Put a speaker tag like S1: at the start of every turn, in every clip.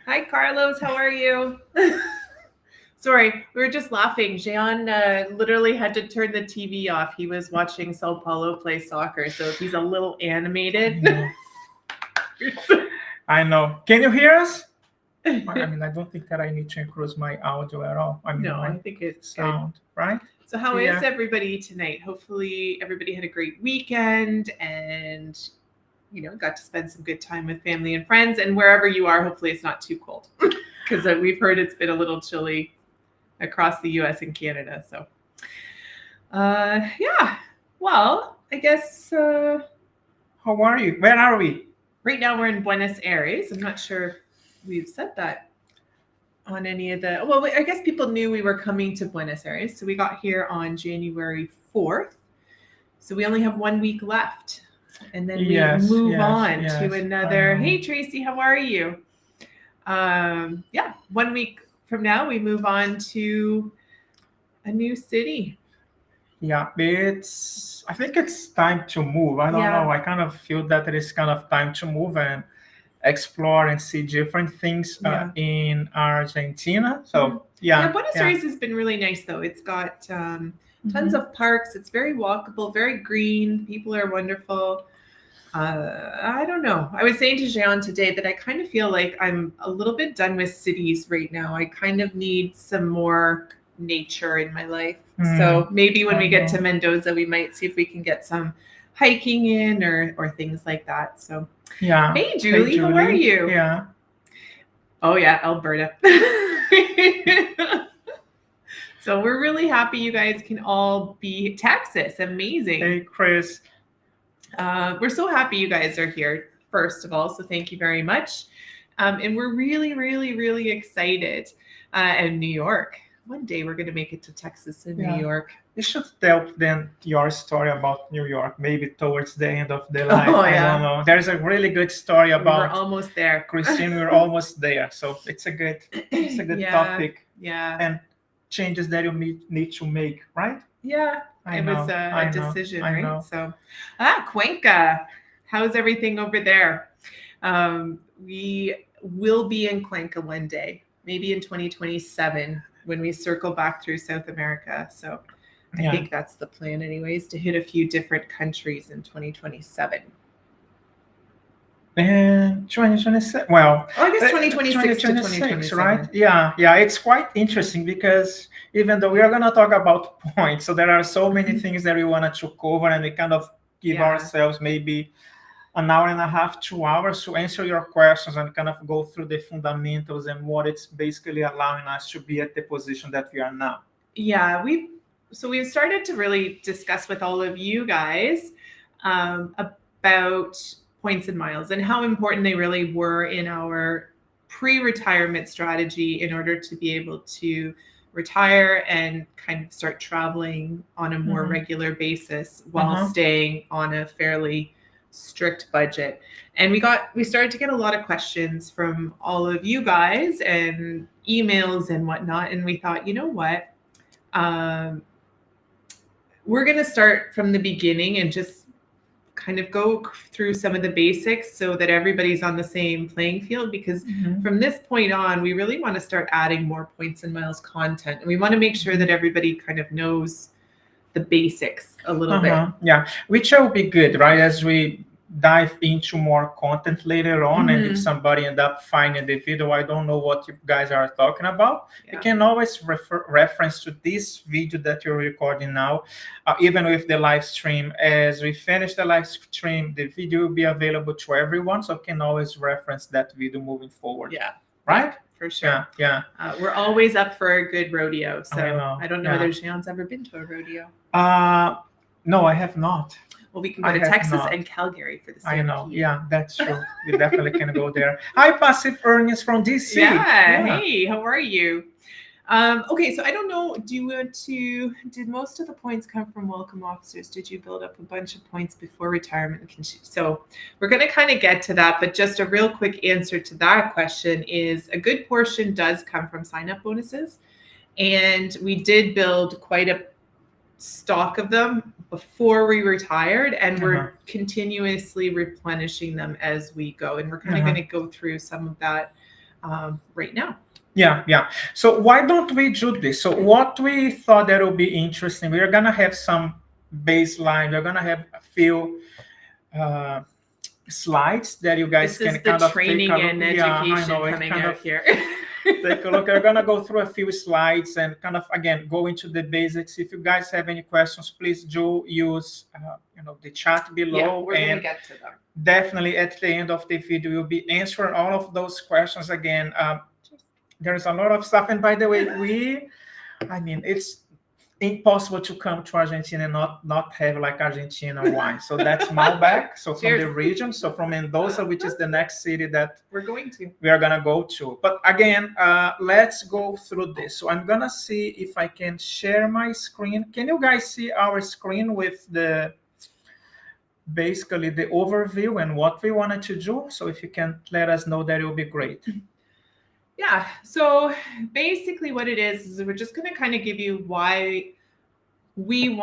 S1: Hi, Carlos. How are you? Sorry, we were just laughing. Jean literally had to turn the TV off. He was watching Sao Paulo play soccer, so he's a little animated.
S2: I know. Can you hear us? I don't think that I need to increase my audio at all.
S1: No,
S2: my
S1: I think it's
S2: sound,
S1: good.
S2: right?
S1: So how is everybody tonight? Hopefully everybody had a great weekend and got to spend some good time with family and friends. And wherever you are, hopefully it's not too cold because we've heard it's been a little chilly across the U.S. and Canada. So, well, I guess.
S2: How are you? Where are we?
S1: Right now we're in Buenos Aires. I'm not sure if we've said that on any of the. Well, I guess people knew we were coming to Buenos Aires. So we got here on January 4th. So we only have 1 week left. And then we move on to another. Hey, Tracy, how are you? 1 week from now, we move on to a new city.
S2: Yeah, I think it's time to move. I don't know. I kind of feel that it is kind of time to move and explore and see different things in Argentina. So,
S1: Buenos Aires has been really nice, though. It's got tons of parks. It's very walkable, very green. People are wonderful. I don't know. I was saying to Jean today that I kind of feel like I'm a little bit done with cities right now. I kind of need some more nature in my life. So maybe when we get to Mendoza, we might see if we can get some hiking in or things like that. So Hey, Julie, how are you?
S2: Yeah.
S1: Oh yeah, Alberta. So we're really happy you guys can all be Texas. Amazing.
S2: Hey, Chris.
S1: We're so happy you guys are here, first of all. So thank you very much. And we're really, really, really excited. And New York. One day we're going to make it to Texas and New York.
S2: You should tell them your story about New York, maybe towards the end of the life.
S1: Oh,
S2: I don't know. There's a really good story about.
S1: We're almost there,
S2: Christine. We're almost there, so it's a good topic.
S1: Yeah.
S2: And changes that you need to make, right?
S1: Yeah. It was a decision, right? So, Cuenca. How's everything over there? We will be in Cuenca one day, maybe in 2027 when we circle back through South America. So I think that's the plan anyways, to hit a few different countries in 2027.
S2: And 2026, well,
S1: I guess 2026 to 2026,
S2: right? Yeah, it's quite interesting because even though we are going to talk about points, so there are so many things that we wanted to cover, and we kind of give ourselves maybe an hour and a half, 2 hours to answer your questions and kind of go through the fundamentals and what it's basically allowing us to be at the position that we are now.
S1: Yeah, we've started to really discuss with all of you guys about points and miles and how important they really were in our pre-retirement strategy in order to be able to retire and kind of start traveling on a more regular basis while staying on a fairly strict budget. And we started to get a lot of questions from all of you guys and emails and whatnot. And we thought, you know what? We're going to start from the beginning and just kind of go through some of the basics so that everybody's on the same playing field, because from this point on, we really want to start adding more points and miles content. And we want to make sure that everybody kind of knows the basics a little bit.
S2: Yeah, which will be good, right? As we dive into more content later on, and if somebody end up finding the video, I don't know what you guys are talking about, you can always reference to this video that you're recording now, even with the live stream. As we finish the live stream, the video will be available to everyone, so you can always reference that video moving forward. Right?
S1: For sure.
S2: Yeah.
S1: We're always up for a good rodeo. So I don't know whether Jean's ever been to a rodeo.
S2: No, I have not.
S1: Well, we can go to Texas and Calgary for the same.
S2: I know. Yeah, that's true. We definitely can go there. Hi, Passive Earnings from DC.
S1: Yeah. Hey, how are you? Okay, so I don't know. Did most of the points come from welcome officers? Did you build up a bunch of points before retirement? So we're going to kind of get to that, but just a real quick answer to that question is a good portion does come from sign-up bonuses. And we did build quite a stock of them before we retired, and we're continuously replenishing them as we go. And we're kind of going to go through some of that right now.
S2: Yeah. So why don't we do this? So what we thought that would be interesting, we're gonna have some baseline. We're gonna have a few slides that you guys
S1: This
S2: can
S1: is the
S2: kind of
S1: training
S2: take a look.
S1: and
S2: Yeah, I
S1: education
S2: know,
S1: coming
S2: kind
S1: out
S2: of
S1: here.
S2: take a look. We're gonna go through a few slides and kind of again go into the basics. If you guys have any questions, please do use the chat below.
S1: Yeah, we're gonna get to them.
S2: Definitely at the end of the video, we'll be answering all of those questions again. There's a lot of stuff, and by the way, it's impossible to come to Argentina and not have like Argentina wine. So that's Malbec. So from the region, so from Mendoza, which is the next city that we are gonna go to. But again, let's go through this. So I'm gonna see if I can share my screen. Can you guys see our screen with basically the overview and what we wanted to do? So if you can let us know, that it will be great.
S1: Yeah, so basically what it is we're just going to kind of give you why we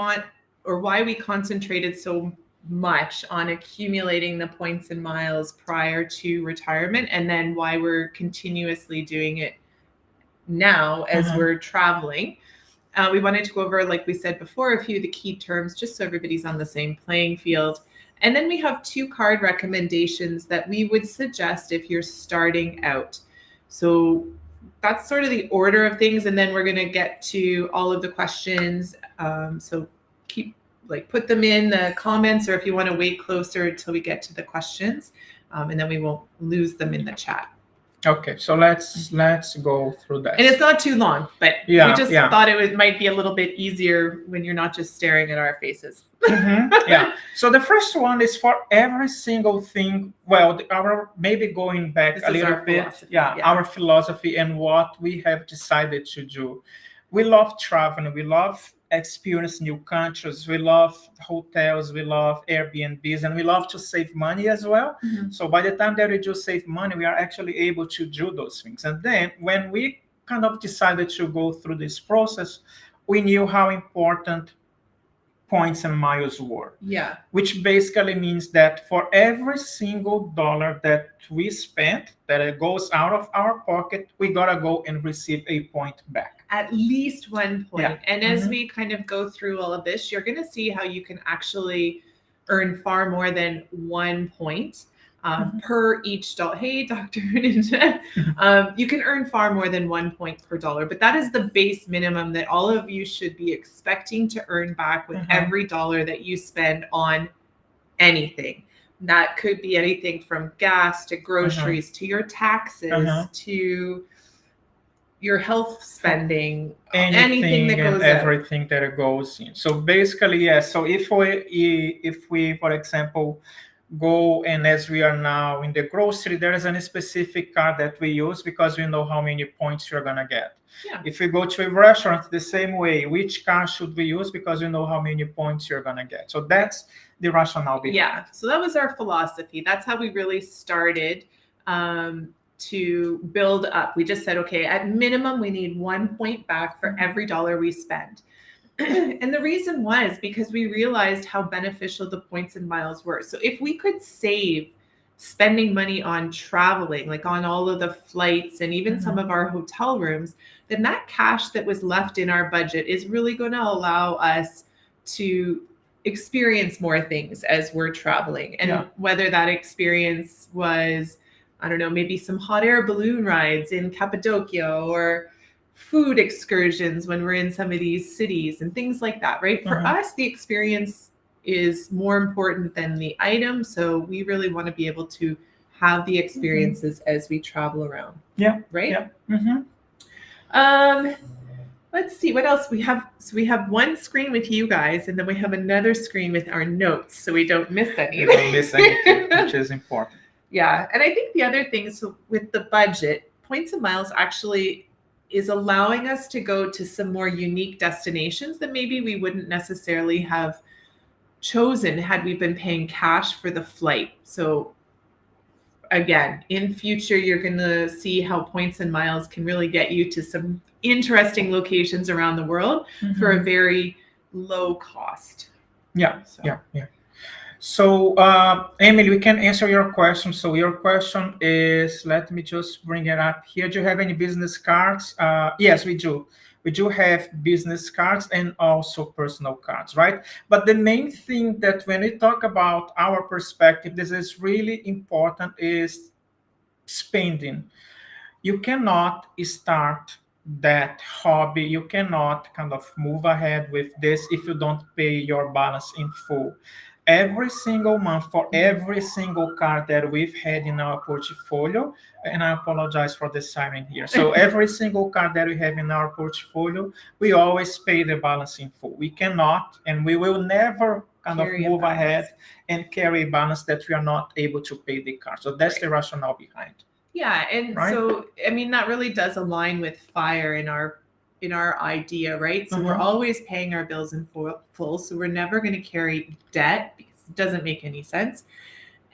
S1: concentrated so much on accumulating the points and miles prior to retirement, and then why we're continuously doing it now as we're traveling. We wanted to go over, like we said before, a few of the key terms just so everybody's on the same playing field. And then we have 2 card recommendations that we would suggest if you're starting out. So that's sort of the order of things, and then we're going to get to all of the questions. So put them in the comments, or if you want to wait closer until we get to the questions, and then we won't lose them in the chat.
S2: Okay, so let's go through that.
S1: And it's not too long, but we just thought it might be a little bit easier when you're not just staring at our faces.
S2: Yeah. So the first one is for every single thing. Well, maybe going back a little bit. Our philosophy and what we have decided to do. We love traveling. We love experience new countries. We love hotels. We love Airbnbs, and we love to save money as well. So by the time that we do save money, we are actually able to do those things. And then when we kind of decided to go through this process, we knew how important points and miles were.
S1: Yeah.
S2: Which basically means that for every single dollar that we spent, that it goes out of our pocket, we gotta go and receive a point back.
S1: At least 1 point. Yeah. And as we kind of go through all of this, you're going to see how you can actually earn far more than 1 point per each dollar. Hey, Dr. Ninja. You can earn far more than 1 point per dollar, but that is the base minimum that all of you should be expecting to earn back with every dollar that you spend on anything. That could be anything from gas to groceries to your taxes to your health spending, anything that goes
S2: everything that goes in. So basically, yes. So if we, for example, go and as we are now in the grocery, there is a specific card that we use because we know how many points you're gonna get.
S1: Yeah.
S2: If we go to a restaurant, the same way, which card should we use because we know how many points you're gonna get. So that's the rationale behind.
S1: Yeah. So that was our philosophy. That's how we really started to build up. We just said, okay, at minimum, we need 1 point back for every dollar we spend. And the reason was because we realized how beneficial the points and miles were. So if we could save spending money on traveling, like on all of the flights and even some of our hotel rooms, then that cash that was left in our budget is really going to allow us to experience more things as we're traveling. And whether that experience was, I don't know, maybe some hot air balloon rides in Cappadocia or food excursions when we're in some of these cities and things like that, right? For us, the experience is more important than the item. So we really want to be able to have the experiences as we travel around.
S2: Yeah.
S1: Right?
S2: Yeah.
S1: Let's see what else we have. So we have one screen with you guys, and then we have another screen with our notes, so we don't miss anything.
S2: We don't miss anything, which is important.
S1: Yeah. And I think the other thing is with the budget, points and miles actually is allowing us to go to some more unique destinations that maybe we wouldn't necessarily have chosen had we been paying cash for the flight. So again, in future, you're going to see how points and miles can really get you to some interesting locations around the world for a very low cost.
S2: Yeah. So, Emily, we can answer your question. So, your question is, let me just bring it up here. Do you have any business cards? Yes, we do. We do have business cards and also personal cards, right? But the main thing that when we talk about our perspective, this is really important is spending. You cannot start that hobby, you cannot kind of move ahead with this if you don't pay your balance in full every single month for every single card that we've had in our portfolio. And I apologize for the siren here. So every single card that we have in our portfolio, we always pay the balance in full. We cannot and we will never kind of move ahead and carry a balance that we are not able to pay the card. So that's the rationale behind.
S1: Yeah, and so I mean that really does align with FIRE in our idea, right? So we're always paying our bills in full, so we're never going to carry debt because it doesn't make any sense.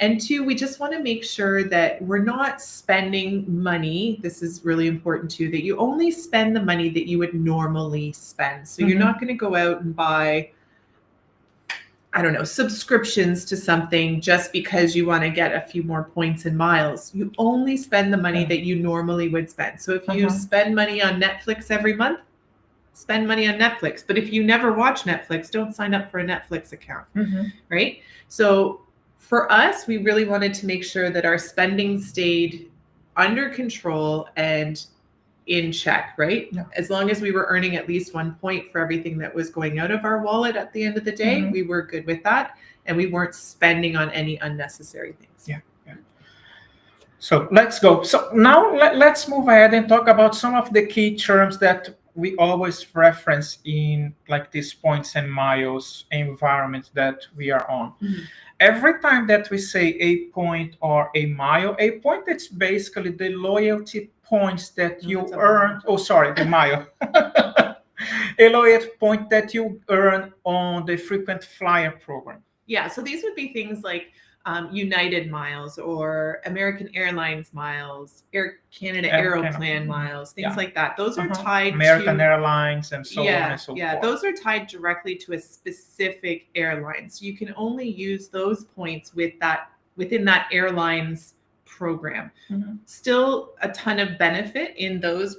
S1: And two, we just want to make sure that we're not spending money. This is really important too, that you only spend the money that you would normally spend. So you're not going to go out and buy, I don't know, subscriptions to something just because you want to get a few more points and miles. You only spend the money that you normally would spend. So if you spend money on Netflix every month, spend money on Netflix. But if you never watch Netflix, don't sign up for a Netflix account, right? So for us, we really wanted to make sure that our spending stayed under control and in check, right? Yeah. As long as we were earning at least 1 point for everything that was going out of our wallet at the end of the day, we were good with that. And we weren't spending on any unnecessary things.
S2: Yeah. So let's go. So now let's move ahead and talk about some of the key terms that we always reference in like these points and miles environment that we are on. Every time that we say a point or a mile, a point, it's basically the loyalty points that you earn. Oh, sorry, the mile. A loyalty point that you earn on the frequent flyer program.
S1: Yeah, so these would be things like United miles or American Airlines miles, Air Canada Aeroplan miles, things like that. Those are tied
S2: American
S1: to
S2: Airlines and so on and so forth.
S1: Yeah, those are tied directly to a specific airline. So you can only use those points within that airline's program. Still a ton of benefit in those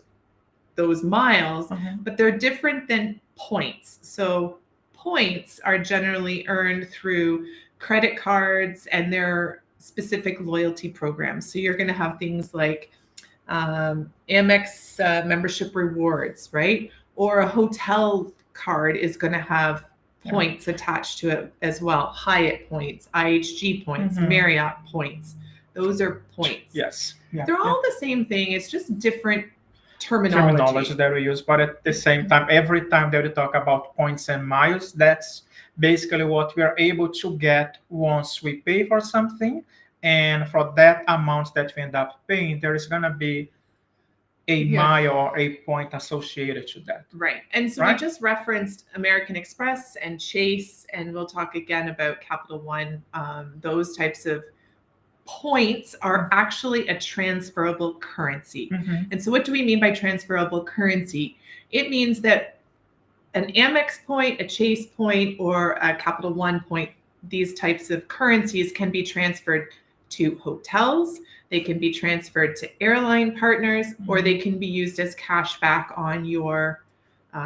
S1: miles, but they're different than points. So points are generally earned through credit cards and their specific loyalty programs. So you're going to have things like Amex membership rewards, right? Or a hotel card is going to have points attached to it as well. Hyatt points, IHG points, Marriott points. Those are points.
S2: Yes. Yeah.
S1: They're all the same thing. It's just different terminology
S2: that we use, but at the same time, every time that we talk about points and miles, that's basically what we are able to get once we pay for something. And for that amount that we end up paying, there is going to be a mile or a point associated to that.
S1: Right. And so we just referenced American Express and Chase, and we'll talk again about Capital One. Those types of points are actually a transferable currency. And so what do we mean by transferable currency? It means that an Amex point, a Chase point, or a Capital One point, these types of currencies can be transferred to hotels, they can be transferred to airline partners, or they can be used as cash back on your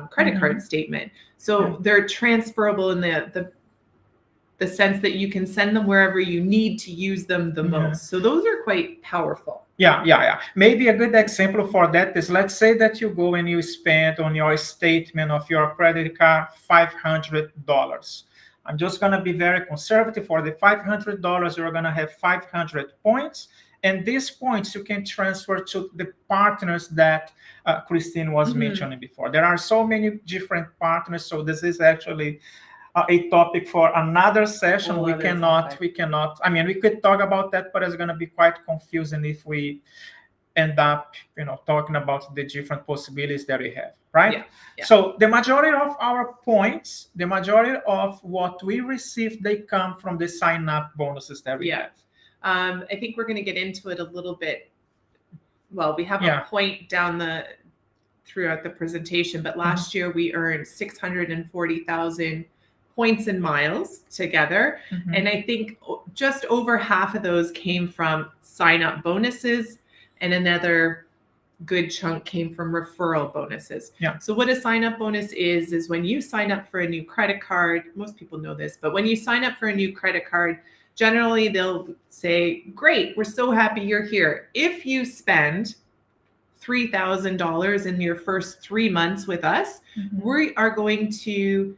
S1: credit card statement. So they're transferable in the sense that you can send them wherever you need to use them the most. So those are quite powerful.
S2: Yeah. Maybe a good example for that is, let's say that you go and you spend on your statement of your credit card $500. I'm just going to be very conservative. For the $500, you're going to have 500 points. And these points you can transfer to the partners that Christine was mentioning before. There are so many different partners. So this is actually a topic for another session. We cannot, I mean, we could talk about that, but it's going to be quite confusing if we end up, talking about the different possibilities that we have, right?
S1: Yeah.
S2: So the majority of our points, the majority of what we receive, they come from the sign-up bonuses that we have.
S1: I think we're going to get into it a little bit. Well, we have a point throughout the presentation, but last year we earned 640,000 points and miles together.
S2: Mhm.
S1: And I think just over half of those came from sign-up bonuses, and another good chunk came from referral bonuses.
S2: Yeah.
S1: So what a sign-up bonus is when you sign up for a new credit card, most people know this, but when you sign up for a new credit card, generally they'll say, great, we're so happy you're here. If you spend $3,000 in your first 3 months with us, we are going to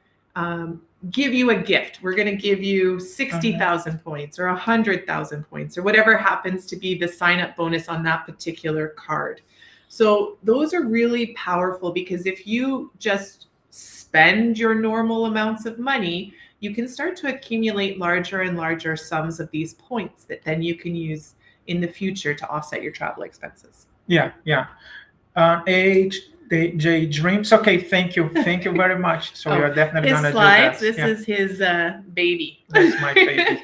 S1: give you a gift. We're going to give you 60,000 points or 100,000 points or whatever happens to be the sign-up bonus on that particular card. So those are really powerful, because if you just spend your normal amounts of money, you can start to accumulate larger and larger sums of these points that then you can use in the future to offset your travel expenses.
S2: Yeah. J Dreams. Okay, thank you very much. So we are definitely
S1: his
S2: gonna
S1: slides.
S2: do that.
S1: This is his baby.
S2: That's my baby.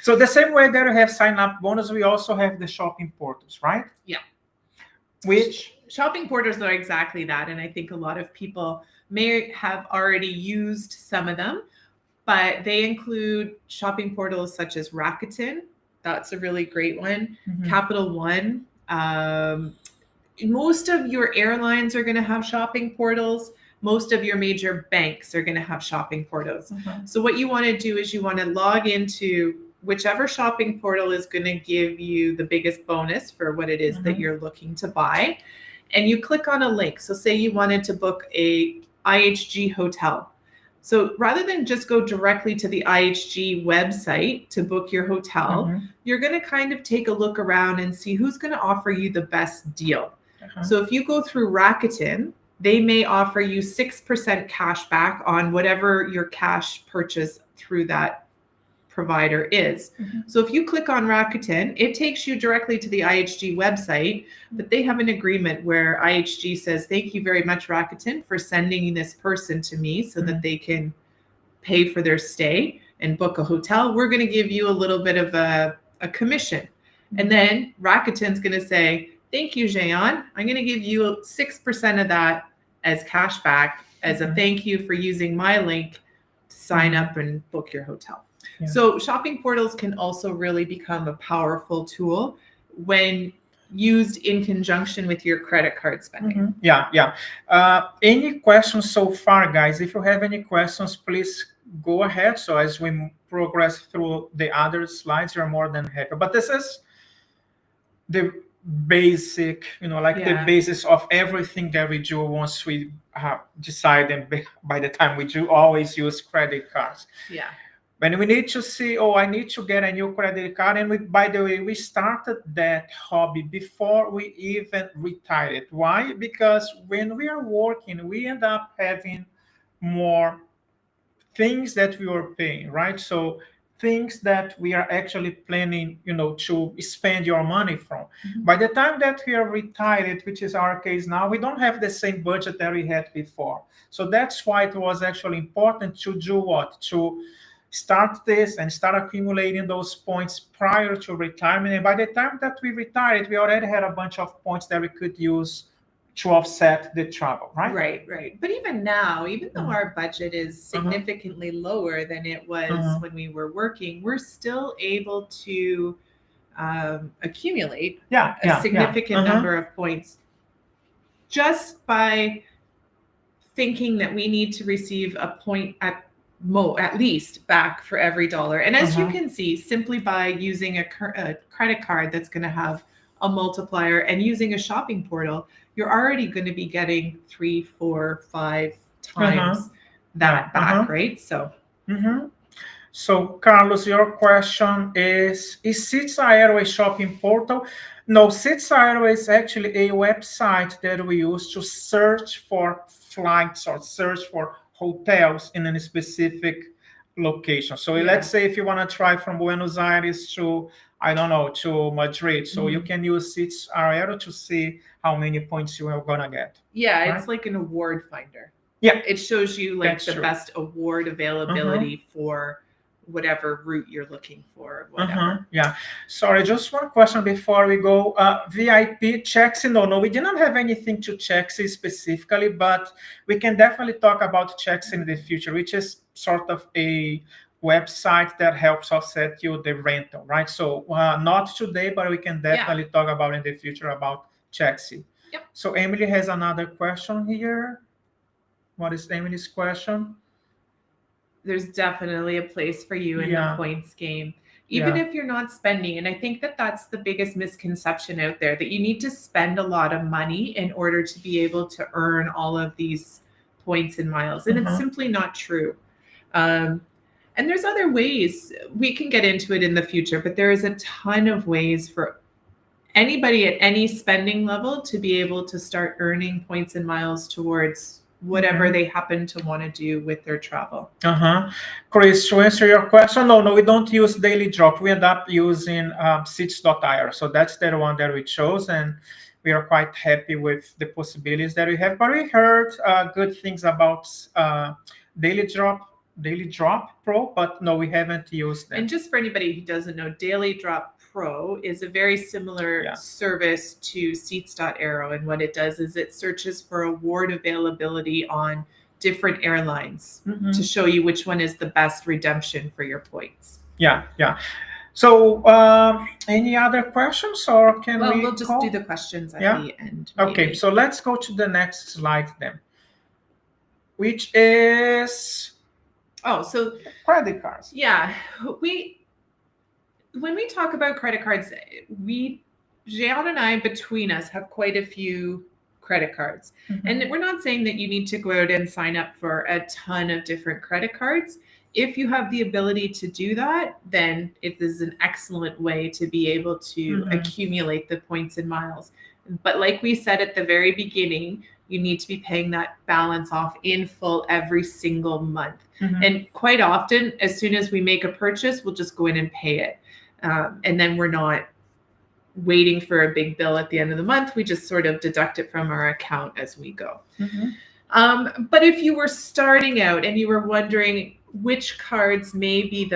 S2: So the same way that we have sign-up bonus, we also have the shopping portals, right?
S1: Yeah.
S2: Which
S1: shopping portals are exactly that, and I think a lot of people may have already used some of them, but they include shopping portals such as Rakuten. That's a really great one. Capital One. Most of your airlines are going to have shopping portals. Most of your major banks are going to have shopping portals. So what you want to do is you want to log into whichever shopping portal is going to give you the biggest bonus for what it is that you're looking to buy. And you click on a link. So say you wanted to book a IHG hotel. So rather than just go directly to the IHG website to book your hotel, you're going to kind of take a look around and see who's going to offer you the best deal. So if you go through Rakuten, they may offer you 6% cash back on whatever your cash purchase through that provider is. So if you click on Rakuten, it takes you directly to the IHG website, but they have an agreement where IHG says, thank you very much, Rakuten, for sending this person to me so that they can pay for their stay and book a hotel. We're going to give you a little bit of a commission. And then Rakuten's going to say, thank you, Jean. I'm going to give you 6% of that as cash back as a thank you for using my link to sign up and book your hotel. Yeah. So shopping portals can also really become a powerful tool when used in conjunction with your credit card spending.
S2: Yeah. Any questions so far, guys? If you have any questions, please go ahead. So as we progress through the other slides, you're more than happy. But this is the basic, the basis of everything that we do once we decide, and by the time we do, always use credit cards.
S1: Yeah.
S2: When we need to see, I need to get a new credit card. And by the way, we started that hobby before we even retired. Why? Because when we are working, we end up having more things that we are paying, right? So things that we are actually planning, to spend your money from. By the time that we are retired, which is our case now, we don't have the same budget that we had before. So that's why it was actually important to do what? To start this and start accumulating those points prior to retirement. And by the time that we retired, we already had a bunch of points that we could use to offset the travel, right?
S1: Right. But even now, even though our budget is significantly lower than it was when we were working, we're still able to accumulate a significant number of points just by thinking that we need to receive a point at least back for every dollar. And as you can see, simply by using a credit card that's going to have a multiplier and using a shopping portal, you're already going to be getting 3, 4, 5 times that back, right? So,
S2: So Carlos, your question is Citsa Airways shopping portal? No, Citsa Airways is actually a website that we use to search for flights or search for hotels in a specific location. So let's say if you want to try from Buenos Aires to, to Madrid. So you can use Citsa Airways to see how many points you are going to get.
S1: Yeah, right? It's like an award finder.
S2: Yeah.
S1: It shows you like the best award availability for whatever route you're looking for, whatever.
S2: Yeah. Sorry, just one question before we go. VIP checks, no, we did not have anything to checks specifically, but we can definitely talk about checks in the future, which is sort of a website that helps offset you the rental, right? So not today, but we can definitely talk about in the future about checks.
S1: Yep.
S2: So Emily has another question here. What is Emily's question?
S1: There's definitely a place for you in the points game, even if you're not spending. And I think that that's the biggest misconception out there, that you need to spend a lot of money in order to be able to earn all of these points and miles. And it's simply not true. And there's other ways. We can get into it in the future, but there is a ton of ways for anybody at any spending level to be able to start earning points and miles towards whatever they happen to want to do with their travel.
S2: Chris, to answer your question, no, we don't use Daily Drop. We end up using seats.ir. So that's the one that we chose, and we are quite happy with the possibilities that we have. But we heard good things about Daily Drop Pro, but no, we haven't used them.
S1: And just for anybody who doesn't know, Daily Drop Pro is a very similar service to Seats.Aero, and what it does is it searches for award availability on different airlines to show you which one is the best redemption for your points.
S2: Yeah. So any other questions, or
S1: we'll just do the questions at the end.
S2: Maybe. Okay, so let's go to the next slide then, which is
S1: so
S2: credit cards.
S1: Yeah, when we talk about credit cards, Jean and I, between us, have quite a few credit cards. And we're not saying that you need to go out and sign up for a ton of different credit cards. If you have the ability to do that, then it is an excellent way to be able to accumulate the points and miles. But like we said at the very beginning, you need to be paying that balance off in full every single month. And quite often, as soon as we make a purchase, we'll just go in and pay it. And then we're not waiting for a big bill at the end of the month. We just sort of deduct it from our account as we go. But if you were starting out and you were wondering which cards may be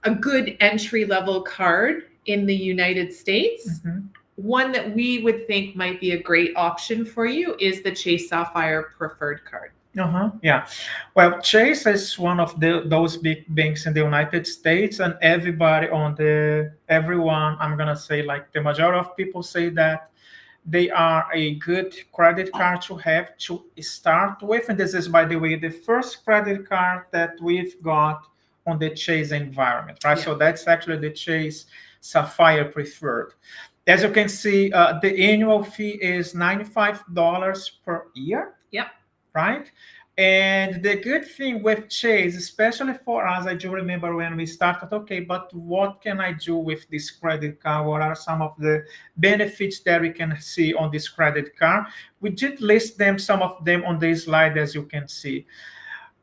S1: a good entry-level card in the United States, one that we would think might be a great option for you is the Chase Sapphire Preferred card.
S2: Yeah. Well, Chase is one of those big banks in the United States, and everyone, I'm going to say, like the majority of people say that they are a good credit card to have to start with. And this is, by the way, the first credit card that we've got on the Chase environment, right? So that's actually the Chase Sapphire Preferred. As you can see, the annual fee is $95 per year.
S1: Yep.
S2: Right? And the good thing with Chase, especially for us, I do remember when we started, okay, but what can I do with this credit card? What are some of the benefits that we can see on this credit card? We did list some of them on this slide, as you can see.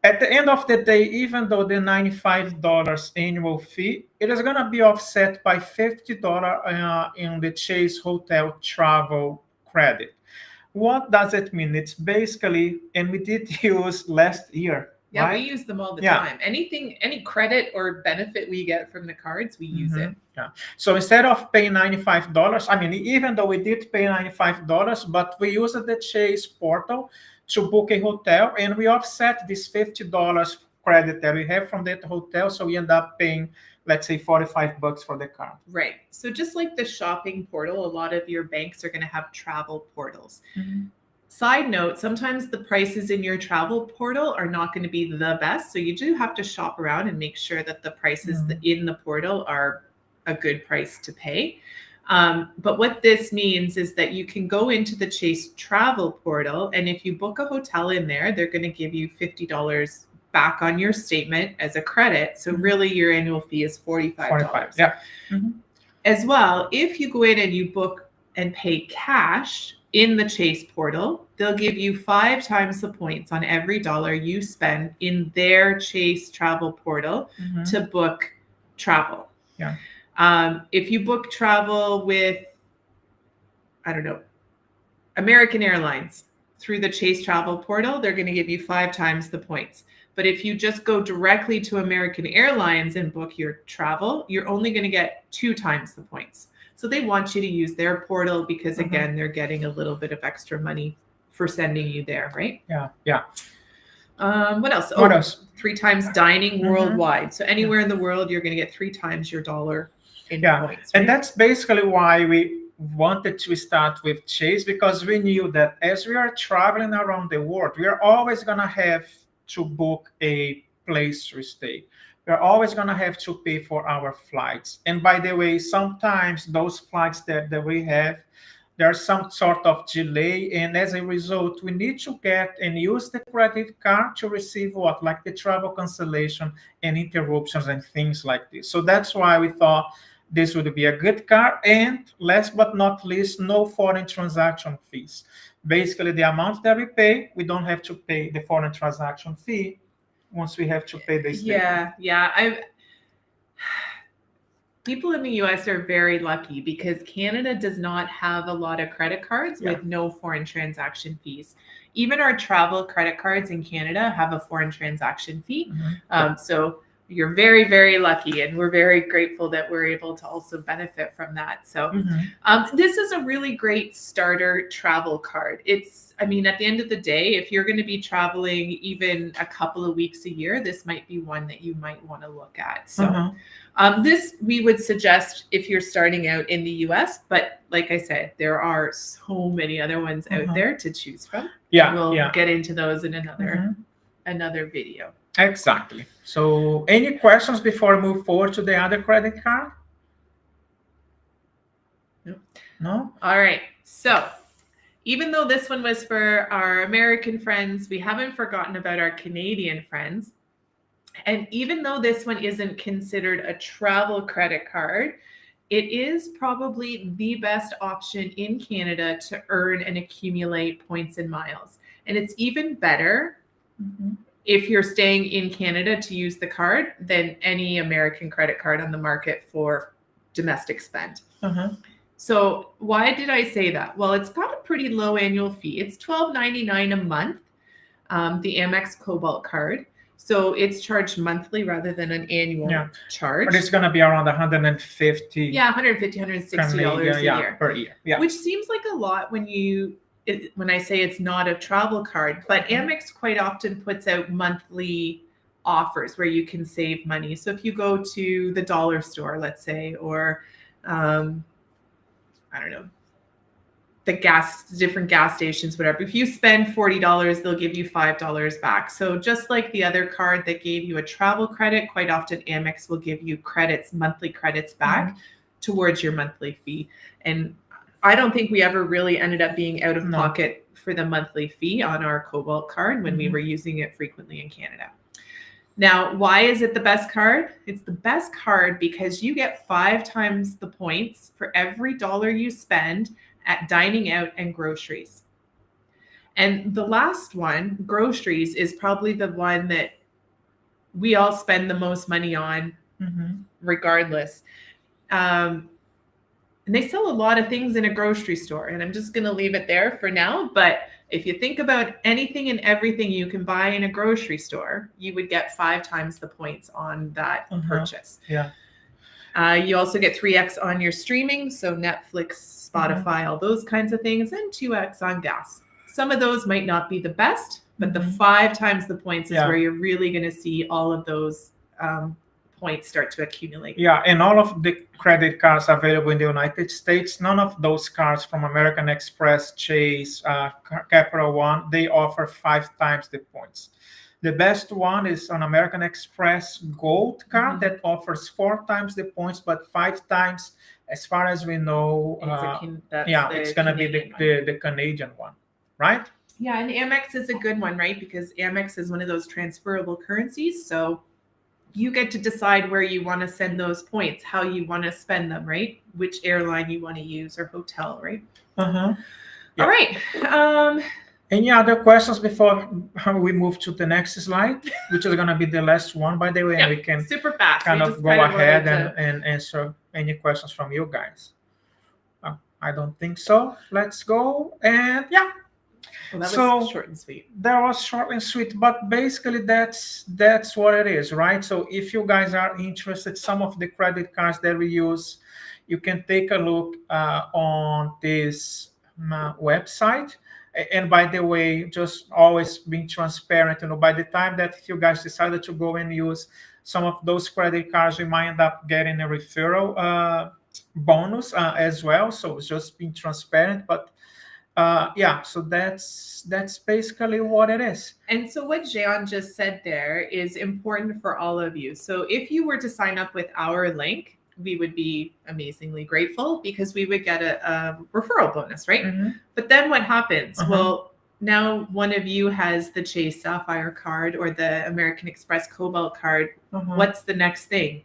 S2: At the end of the day, even though the $95 annual fee, it is going to be offset by $50 in the Chase Hotel Travel Credit. What does it mean? It's basically, and we did use last year.
S1: Yeah,
S2: right?
S1: We use them all the time. Any credit or benefit we get from the cards, we use it.
S2: Yeah. So instead of paying $95, I mean, even though we did pay $95, but we used the Chase portal to book a hotel, and we offset this $50 credit that we have from that hotel. So we end up paying, let's say, $45 for the card.
S1: Right. So just like the shopping portal, a lot of your banks are going to have travel portals. Side note, sometimes the prices in your travel portal are not going to be the best. So you do have to shop around and make sure that the prices in the portal are a good price to pay. But what this means is that you can go into the Chase travel portal, and if you book a hotel in there, they're going to give you $50 back on your statement as a credit. So really your annual fee is $45.
S2: Yeah.
S1: As well, if you go in and you book and pay cash in the Chase portal, they'll give you 5 times the points on every dollar you spend in their Chase travel portal to book travel.
S2: Yeah.
S1: If you book travel with, I don't know, American Airlines through the Chase travel portal, they're going to give you 5 times the points. But if you just go directly to American Airlines and book your travel, you're only going to get 2 times the points. So they want you to use their portal because, again, they're getting a little bit of extra money for sending you there, right?
S2: Yeah.
S1: What else?
S2: What else?
S1: 3 times dining worldwide. So anywhere in the world, you're going to get 3 times your dollar in points. Right?
S2: And that's basically why we wanted to start with Chase, because we knew that as we are traveling around the world, we are always going to have to book a place to stay. We're always going to have to pay for our flights. And by the way, sometimes those flights that we have, there's some sort of delay, and as a result, we need to get and use the credit card to receive what, like the travel cancellation and interruptions and things like this. So that's why we thought this would be a good card. And last but not least, no foreign transaction fees. Basically, the amount that we pay, we don't have to pay the foreign transaction fee once we have to pay the statement.
S1: Yeah. People in the US are very lucky because Canada does not have a lot of credit cards with no foreign transaction fees. Even our travel credit cards in Canada have a foreign transaction fee. So you're very, very lucky, and we're very grateful that we're able to also benefit from that. So this is a really great starter travel card. I mean, at the end of the day, if you're going to be traveling even a couple of weeks a year, this might be one that you might want to look at. So this we would suggest if you're starting out in the US, but like I said, there are so many other ones out there to choose from. We'll get into those in another video.
S2: Exactly. So any questions before we move forward to the other credit card? No?
S1: All right. So even though this one was for our American friends, we haven't forgotten about our Canadian friends. And even though this one isn't considered a travel credit card, it is probably the best option in Canada to earn and accumulate points and miles. And it's even better if you're staying in Canada to use the card than any American credit card on the market for domestic spend. So why did I say that? Well, it's got a pretty low annual fee. It's $12.99 a month, the Amex Cobalt card. So it's charged monthly rather than an annual charge.
S2: But it's going to be around $150.
S1: $160 a year.
S2: Per year.
S1: Which seems like a lot when I say it's not a travel card, but Amex quite often puts out monthly offers where you can save money. So if you go to the dollar store, let's say, or I don't know, different gas stations, whatever. If you spend $40, they'll give you $5 back. So just like the other card that gave you a travel credit, quite often Amex will give you monthly credits back towards your monthly fee. And I don't think we ever really ended up being out of pocket for the monthly fee on our Cobalt card when we were using it frequently in Canada. Now, why is it the best card? It's the best card because you get 5 times the points for every dollar you spend at dining out and groceries. And the last one, groceries, is probably the one that we all spend the most money on regardless. And they sell a lot of things in a grocery store, and I'm just going to leave it there for now. But if you think about anything and everything you can buy in a grocery store, you would get 5 times the points on that purchase. You also get 3x on your streaming, so Netflix, Spotify, all those kinds of things, and 2x on gas. Some of those might not be the best, but the 5 times the points is where you're really going to see all of those points start to accumulate.
S2: And all of the credit cards available in the United States, none of those cards from American Express, Chase, Capital One, they offer 5 times the points. The best one is an American Express Gold card that offers 4 times the points, but 5 times, as far as we know, it's going to be the Canadian one, right?
S1: Yeah, and Amex is a good one, right? Because Amex is one of those transferable currencies. So you get to decide where you want to send those points, how you want to spend them, right? Which airline you want to use or hotel, right? All right.
S2: Any other questions before we move to the next slide, which is going to be the last one, by the way, and we can
S1: super fast.
S2: kind of go ahead and answer any questions from you guys. I don't think so. Let's go. And
S1: Well, that was short and sweet.
S2: That was short and sweet, but basically that's what it is, right? So if you guys are interested, some of the credit cards that we use, you can take a look on this website. And by the way, just always being transparent, by the time that if you guys decided to go and use some of those credit cards, we might end up getting a referral bonus as well. So it's just being transparent, but yeah, so that's basically what it is.
S1: And so what Jean just said there is important for all of you. So if you were to sign up with our link, we would be amazingly grateful because we would get a referral bonus, right?
S2: Mm-hmm.
S1: But then what happens? Well, now one of you has the Chase Sapphire card or the American Express Cobalt card. What's the next thing?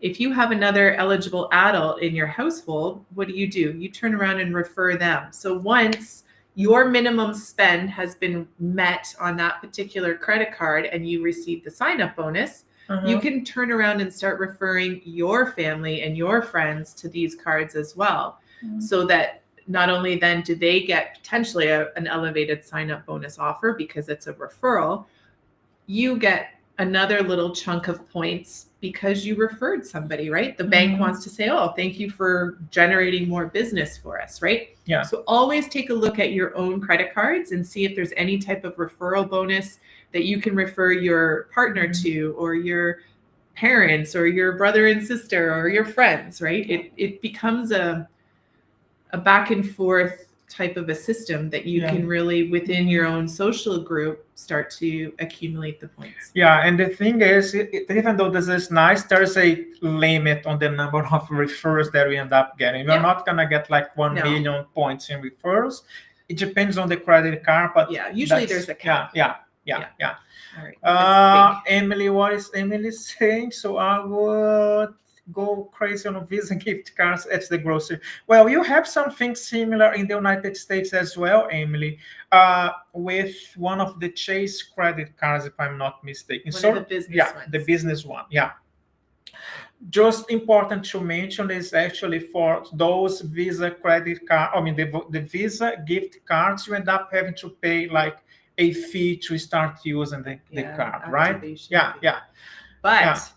S1: If you have another eligible adult in your household, what do? You turn around and refer them. So once your minimum spend has been met on that particular credit card and you receive the sign-up bonus, you can turn around and start referring your family and your friends to these cards as well. So that not only then do they get potentially an elevated sign-up bonus offer because it's a referral, you get another little chunk of points because you referred somebody, right? The bank wants to say, oh, thank you for generating more business for us, right?
S2: Yeah.
S1: So always take a look at your own credit cards and see if there's any type of referral bonus that you can refer your partner to, or your parents, or your brother and sister, or your friends, right? It becomes a back and forth type of a system that you can really, within your own social group, start to accumulate the points.
S2: Yeah, and the thing is, even though this is nice, there's a limit on the number of referrals that we end up getting. We're not gonna get like 1 million points in referrals. It depends on the credit card, but
S1: usually there's a cap.
S2: Yeah.
S1: All right.
S2: Emily, what is Emily saying? So I would go crazy on Visa gift cards at the grocery. Well, you have something similar in the United States as well, Emily, with one of the Chase credit cards, if I'm not mistaken.
S1: One of the business ones.
S2: The business one, Just important to mention is actually for those Visa credit card, the Visa gift cards, you end up having to pay like a fee to start using the card, right?
S1: But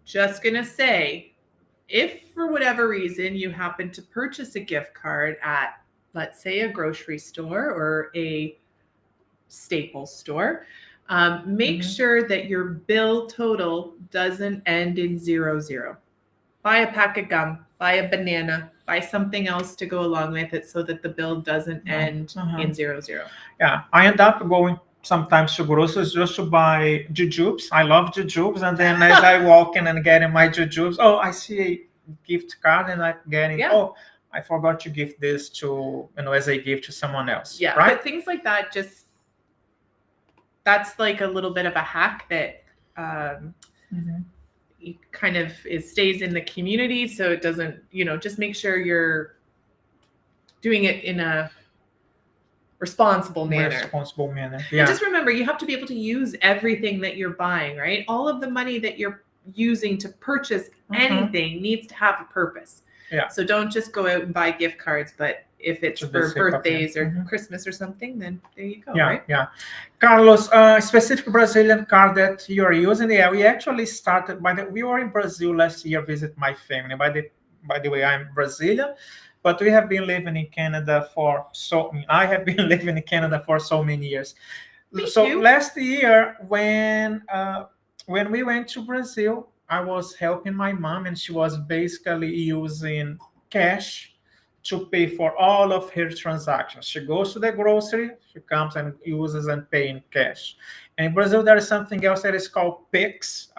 S1: just gonna say, if for whatever reason you happen to purchase a gift card at, let's say, a grocery store or a Staples store, make sure that your bill total doesn't end in 00. Buy a pack of gum, buy a banana, buy something else to go along with it so that the bill doesn't end in 00.
S2: Yeah, I end up going sometimes to groceries just to buy jujubes. I love jujubes, and then as I walk in and getting my jujubes, I see a gift card and I'm getting, I forgot to give this to, as a gift to someone else.
S1: Yeah,
S2: right?
S1: But things like that, that's like a little bit of a hack that kind of stays in the community, so it doesn't, just make sure you're doing it in a responsible manner. Yeah. And just remember, you have to be able to use everything that you're buying, right? All of the money that you're using to purchase anything needs to have a purpose.
S2: Yeah.
S1: So don't just go out and buy gift cards, but if it's for birthdays or Christmas or something, then there you go, right?
S2: Yeah. Carlos, specific Brazilian card that you are using, we actually started we were in Brazil last year, visit my family. By the way, I'm Brazilian, but we have been living in Canada I have been living in Canada for so many years. Last year, when we went to Brazil, I was helping my mom, and she was basically using cash to pay for all of her transactions. She goes to the grocery, she comes and uses and pay in cash. And in Brazil, there is something else that is called Pix.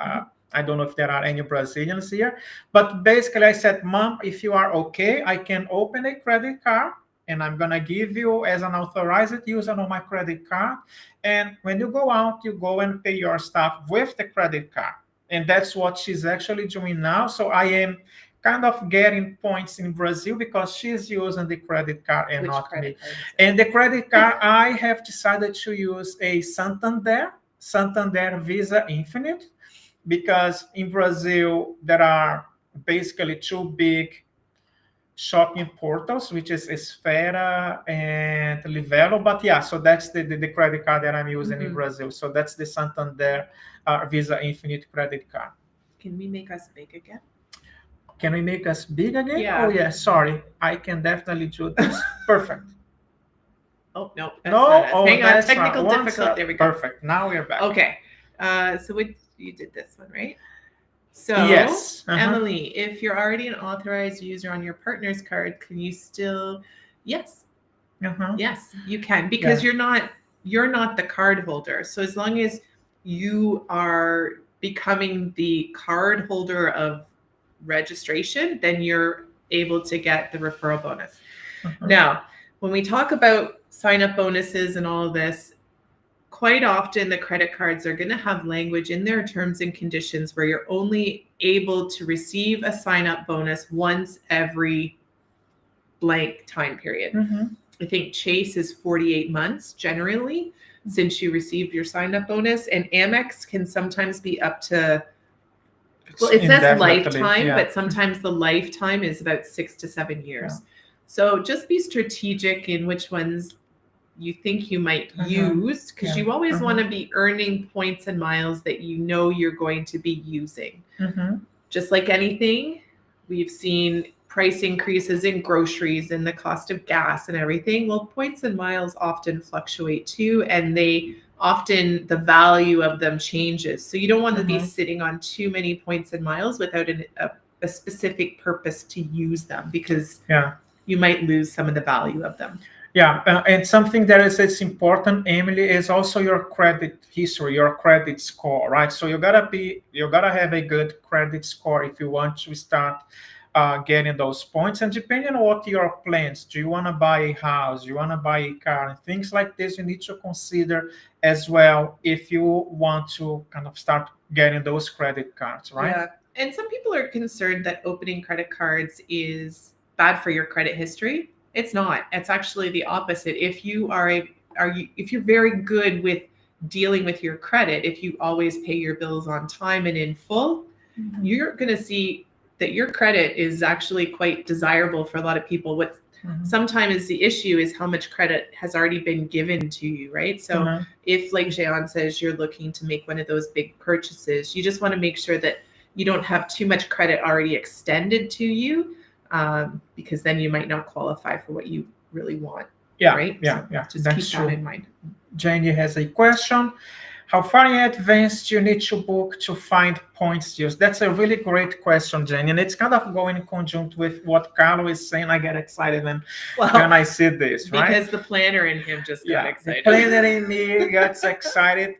S2: I don't know if there are any Brazilians here, but basically I said, Mom, if you are okay, I can open a credit card and I'm gonna give you as an authorized user on my credit card. And when you go out, you go and pay your stuff with the credit card. And that's what she's actually doing now. So I am kind of getting points in Brazil because she's using the credit card and not me. And the credit card, I have decided to use a Santander Visa Infinite, because in Brazil, there are basically two big shopping portals, which is Esfera and Livelo. But yeah, so that's the credit card that I'm using in Brazil. So that's the Santander Visa Infinite credit card.
S1: Can we make us big again?
S2: Can we make us big again?
S1: Yeah.
S2: Oh, yeah, sorry. I can definitely do this. Perfect.
S1: Oh, no.
S2: Hang
S1: on. Technical difficulty. There we go.
S2: Perfect. Now we're back.
S1: Okay. So you did this one, right? So,
S2: yes.
S1: Emily, if you're already an authorized user on your partner's card, can you still? Yes. Yes, you can, because you're not the card holder. So as long as you are becoming the card holder of registration, then you're able to get the referral bonus. Now, when we talk about sign-up bonuses and all of this, quite often the credit cards are going to have language in their terms and conditions where you're only able to receive a sign-up bonus once every blank time period. I think Chase is 48 months generally since you received your sign-up bonus, and Amex can sometimes be up to, well, it says lifetime, but sometimes the lifetime is about 6 to 7 years. So just be strategic in which ones you think you might use, because you always want to be earning points and miles that you know you're going to be using. Just like anything, we've seen price increases in groceries and the cost of gas and everything. Well, points and miles often fluctuate too, and the value of them changes. So you don't want to be sitting on too many points and miles without a specific purpose to use them, because you might lose some of the value of them.
S2: Yeah, and something that is important, Emily, is also your credit history, your credit score, right? So you gotta have a good credit score if you want to start getting those points. And depending on what your plans, do you want to buy a house, do you want to buy a car, and things like this, you need to consider as well if you want to kind of start getting those credit cards, right? Yeah,
S1: and some people are concerned that opening credit cards is bad for your credit history. It's not. It's actually the opposite. If you if you're very good with dealing with your credit, if you always pay your bills on time and in full, you're going to see that your credit is actually quite desirable for a lot of people. What sometimes the issue is how much credit has already been given to you, right? So if, like Jean says, you're looking to make one of those big purchases, you just want to make sure that you don't have too much credit already extended to you. Because then you might not qualify for what you really want. Right?
S2: Yeah.
S1: Just keep that in mind.
S2: Jenny has a question. How far in advance do you need to book to find points deals? That's a really great question, Jenny. And it's kind of going in conjunct with what Carlo is saying. I get excited when I see this, right?
S1: Because the planner in him just got excited.
S2: The planner in me gets excited.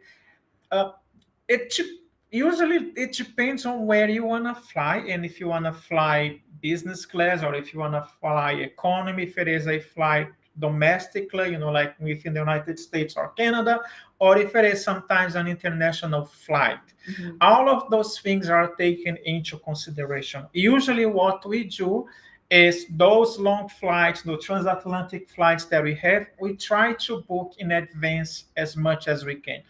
S2: Usually it depends on where you want to fly, and if you want to fly business class or if you want to fly economy, if it is a flight domestically, like within the United States or Canada, or if it is sometimes an international flight. All of those things are taken into consideration. Usually what we do is those long flights, the transatlantic flights that we have, we try to book in advance as much as we can.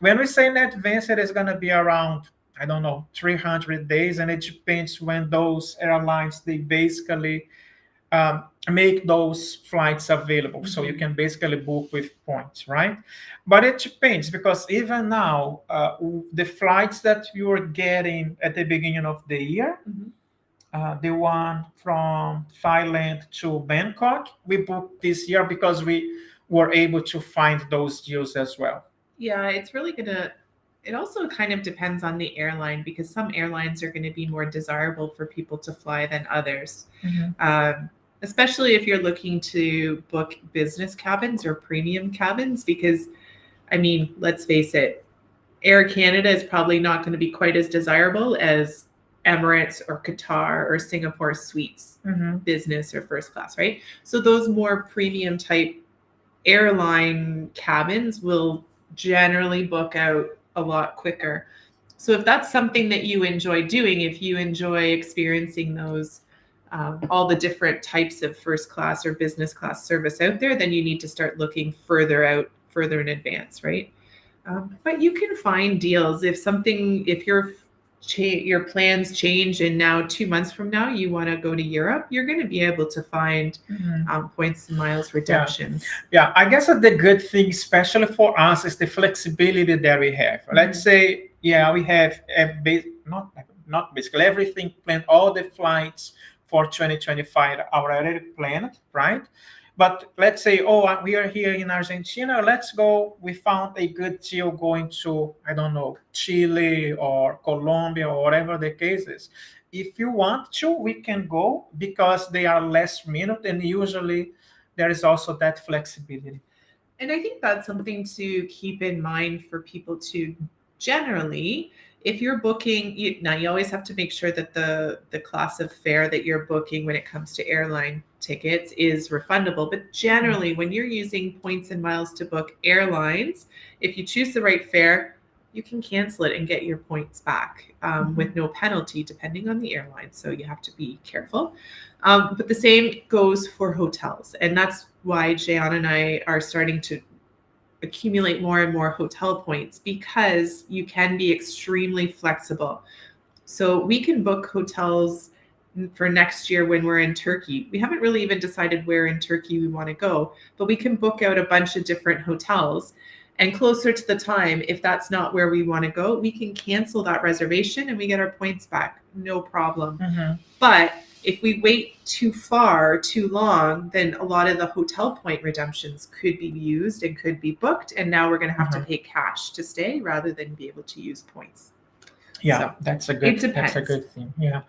S2: When we say in advance, it is going to be around, 300 days, and it depends when those airlines, they basically make those flights available. So you can basically book with points, right? But it depends, because even now, the flights that you were getting at the beginning of the year, the one from Thailand to Bangkok, we booked this year because we were able to find those deals as well.
S1: Yeah, it's really it also kind of depends on the airline, because some airlines are going to be more desirable for people to fly than others. Especially if you're looking to book business cabins or premium cabins, because, let's face it, Air Canada is probably not going to be quite as desirable as Emirates or Qatar or Singapore Suites, business or first class, right? So those more premium type airline cabins will generally book out a lot quicker. So if that's something that you enjoy doing, if you enjoy experiencing those, all the different types of first class or business class service out there, then you need to start looking further in advance, right? But you can find deals if you're your plans change and now 2 months from now you want to go to Europe, you're going to be able to find points and miles redemptions.
S2: Yeah, I guess that the good thing, especially for us, is the flexibility that we have. Let's say, we have not basically everything planned, all the flights for 2025 are already planned, right? But let's say, we are here in Argentina, let's go. We found a good deal going to, I don't know, Chile or Colombia or whatever the case is. If you want to, we can go because they are last minute, and usually there is also that flexibility.
S1: And I think that's something to keep in mind for people to generally, if you're booking, now you always have to make sure that the class of fare that you're booking when it comes to airline tickets is refundable. But generally, when you're using points and miles to book airlines, if you choose the right fare, you can cancel it and get your points back with no penalty, depending on the airline. So you have to be careful. But the same goes for hotels. And that's why Jayan and I are starting to accumulate more and more hotel points, because you can be extremely flexible. So we can book hotels for next year when we're in Turkey. We haven't really even decided where in Turkey we want to go, but we can book out a bunch of different hotels. And closer to the time, if that's not where we want to go, we can cancel that reservation and we get our points back. No problem. But if we wait too far, too long, then a lot of the hotel point redemptions could be used and could be booked. And now we're going to have to pay cash to stay rather than be able to use points.
S2: Yeah, so that's a good thing. Yeah.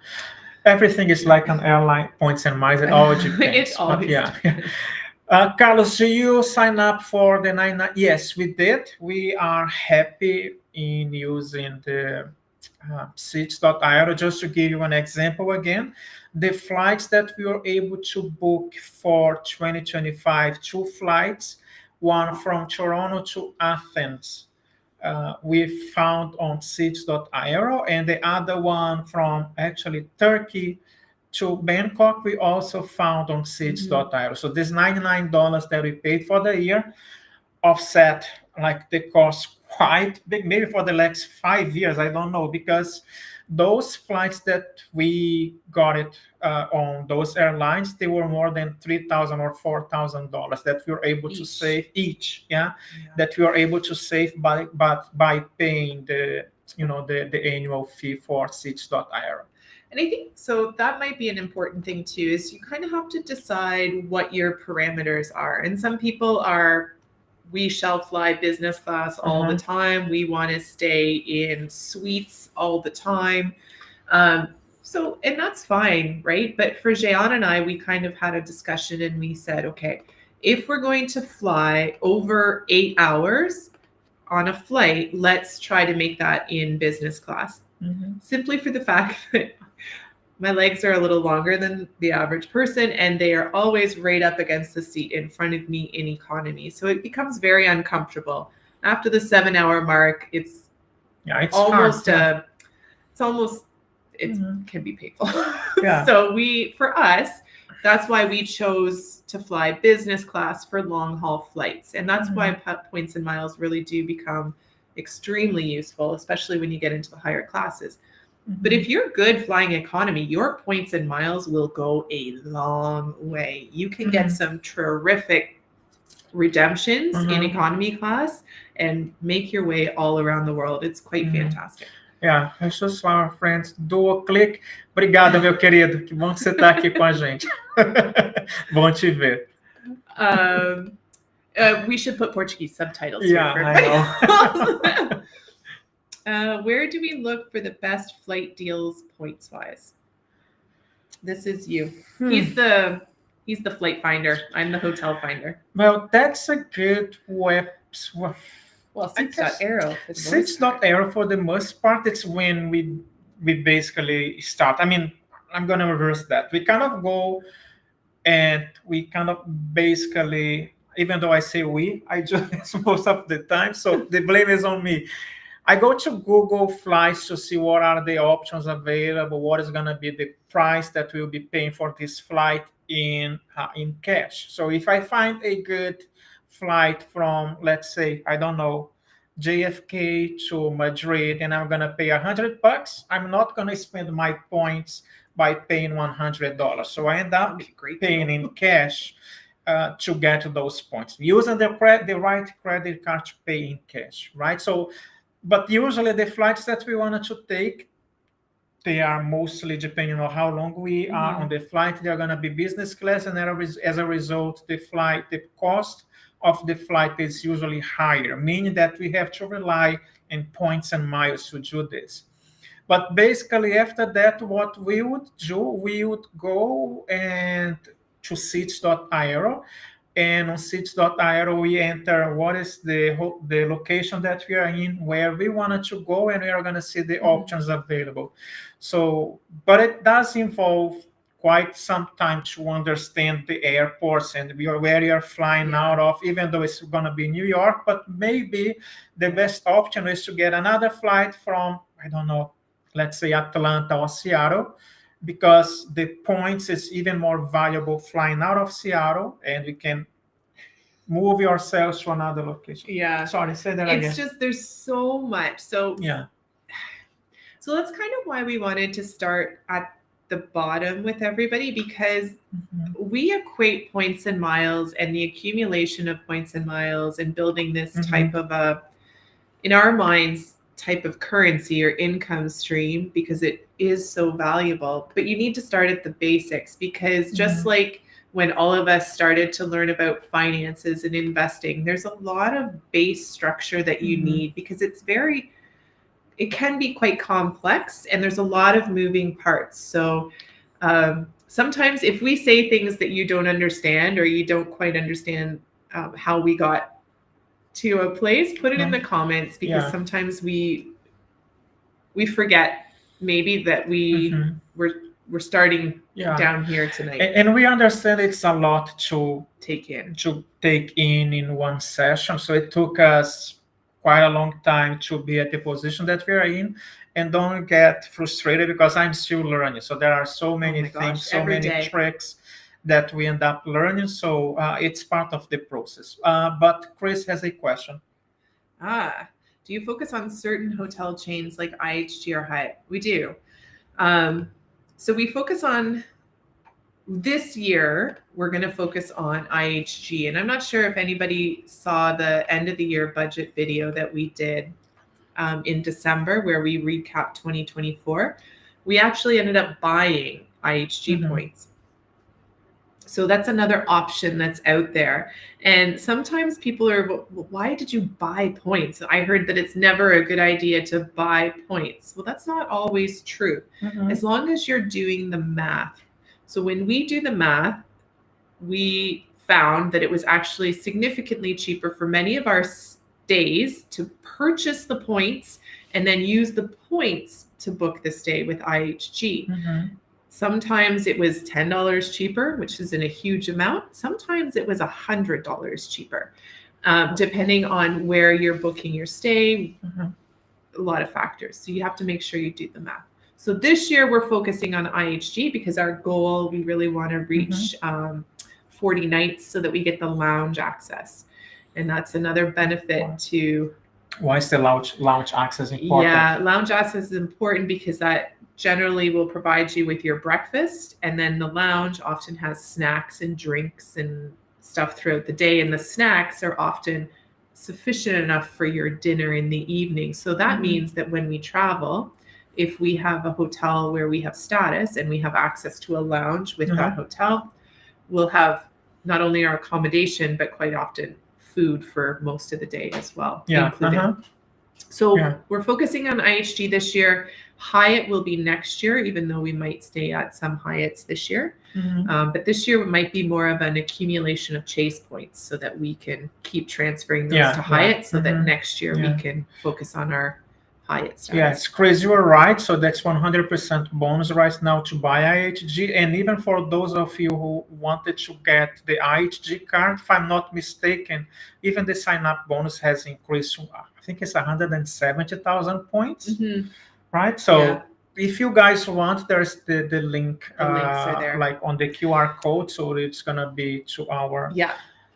S2: Everything is like an airline, points and miles. It all depends.
S1: It always depends.
S2: Carlos, do you sign up for the 99? Yes, we did. We are happy in using the seats.io. Just to give you an example again, the flights that we were able to book for 2025, 2 flights, one from Toronto to Athens, we found on seats.io, and the other one from actually Turkey to Bangkok, we also found on seats.io. So this $99 that we paid for the year offset like the cost quite big, maybe for the next 5 years, I don't know, because those flights that we got it on those airlines, they were more than $3,000 or $4,000 that we were able to save each. That we were able to save by paying the annual fee for seats.io.
S1: And I think so that might be an important thing too, is you kind of have to decide what your parameters are. And some people are, we shall fly business class all the time. We want to stay in suites all the time. And that's fine, right? But for Jayan and I, we kind of had a discussion and we said, okay, if we're going to fly over 8 hours on a flight, let's try to make that in business class. Simply for the fact that my legs are a little longer than the average person, and they are always right up against the seat in front of me in economy. So it becomes very uncomfortable. After the 7-hour mark, it can be painful. So for us, that's why we chose to fly business class for long haul flights. And that's why points and miles really do become extremely useful, especially when you get into the higher classes. But if you're good flying economy, your points and miles will go a long way. You can get some terrific redemptions in economy class and make your way all around the world. It's quite fantastic.
S2: Yeah, Jesus, our friends, dual click. Obrigado, meu querido. Que bom que você está aqui com a gente. Bom te ver.
S1: We should put Portuguese subtitles
S2: here. I know.
S1: Where do we look for the best flight deals points wise? This is you. He's the flight finder. I'm the hotel finder.
S2: Well, that's a good website.
S1: Well, seats.aero.
S2: Seats.aero for the most part, it's when we basically start. I mean, I'm going to reverse that. We kind of go and we kind of basically, even though I say I do this most of the time, so the blame is on me. I go to Google Flights to see what are the options available, what is going to be the price that we'll be paying for this flight in cash. So if I find a good flight from, let's say, I don't know, JFK to Madrid and I'm gonna pay $100, I'm not gonna spend my points by paying $100. So I end up paying in cash to get those points, using the right credit card to pay in cash, right? So, but usually the flights that we wanted to take, they are mostly, depending on how long we are on the flight, they're going to be business class, and as a result, the cost of the flight is usually higher, meaning that we have to rely on points and miles to do this. But basically, after that, what we would do, we would go and to seats.io, and on seats.io we enter what is the location that we are in, where we wanted to go, and we are going to see the options available. So, but it does involve quite some time to understand the airports and where you're flying out of, even though it's going to be New York. But maybe the best option is to get another flight from, I don't know, let's say Atlanta or Seattle, because the points is even more valuable flying out of Seattle, and we can move yourselves to another location.
S1: Yeah.
S2: Sorry, say that again.
S1: It's just, there's so much. So
S2: yeah.
S1: So that's kind of why we wanted to start at the bottom with everybody, because we equate points and miles and the accumulation of points and miles and building this type of a, in our minds, type of currency or income stream, because it is so valuable. But you need to start at the basics, because just like when all of us started to learn about finances and investing, there's a lot of base structure that you need, because it can be quite complex and there's a lot of moving parts. So sometimes if we say things that you don't understand, or you don't quite understand how we got to a place, put it in the comments, because sometimes we forget maybe that we're starting down here tonight.
S2: And we understand it's a lot to
S1: take
S2: in one session. So it took us quite a long time to be at the position that we are in. And don't get frustrated, because I'm still learning. So there are so many things, so many tricks that we end up learning. So it's part of the process. But Chris has a question.
S1: Do you focus on certain hotel chains like IHG or Hyatt? We do. So we focus on, this year, we're going to focus on IHG. And I'm not sure if anybody saw the end of the year budget video that we did in December, where we recapped 2024. We actually ended up buying IHG points. So that's another option that's out there. And sometimes people are, why did you buy points? I heard that it's never a good idea to buy points. Well, that's not always true. As long as you're doing the math. So when we do the math, we found that it was actually significantly cheaper for many of our stays to purchase the points and then use the points to book the stay with IHG. Sometimes it was $10 cheaper, which isn't a huge amount. Sometimes it was $100 cheaper, depending on where you're booking your stay, a lot of factors. So you have to make sure you do the math. So this year we're focusing on IHG, because our goal, we really want to reach 40 nights so that we get the lounge access. And that's another benefit to...
S2: Why is the lounge access important?
S1: Yeah, lounge access is important because that generally will provide you with your breakfast, and then the lounge often has snacks and drinks and stuff throughout the day, and the snacks are often sufficient enough for your dinner in the evening. So that means that when we travel, if we have a hotel where we have status and we have access to a lounge with that hotel, we'll have not only our accommodation, but quite often food for most of the day as well, included. So we're focusing on IHG this year. Hyatt will be next year, even though we might stay at some Hyatts this year. But this year might be more of an accumulation of Chase points, so that we can keep transferring those to Hyatt, so that next year we can focus on our Hyatt status.
S2: Yes, Chris, you are right. So that's 100% bonus right now to buy IHG. And even for those of you who wanted to get the IHG card, if I'm not mistaken, even the sign-up bonus has increased to, I think it's 170,000 points. Right? So if you guys want, there's the link
S1: links are there,
S2: like on the QR code. So it's going to be to our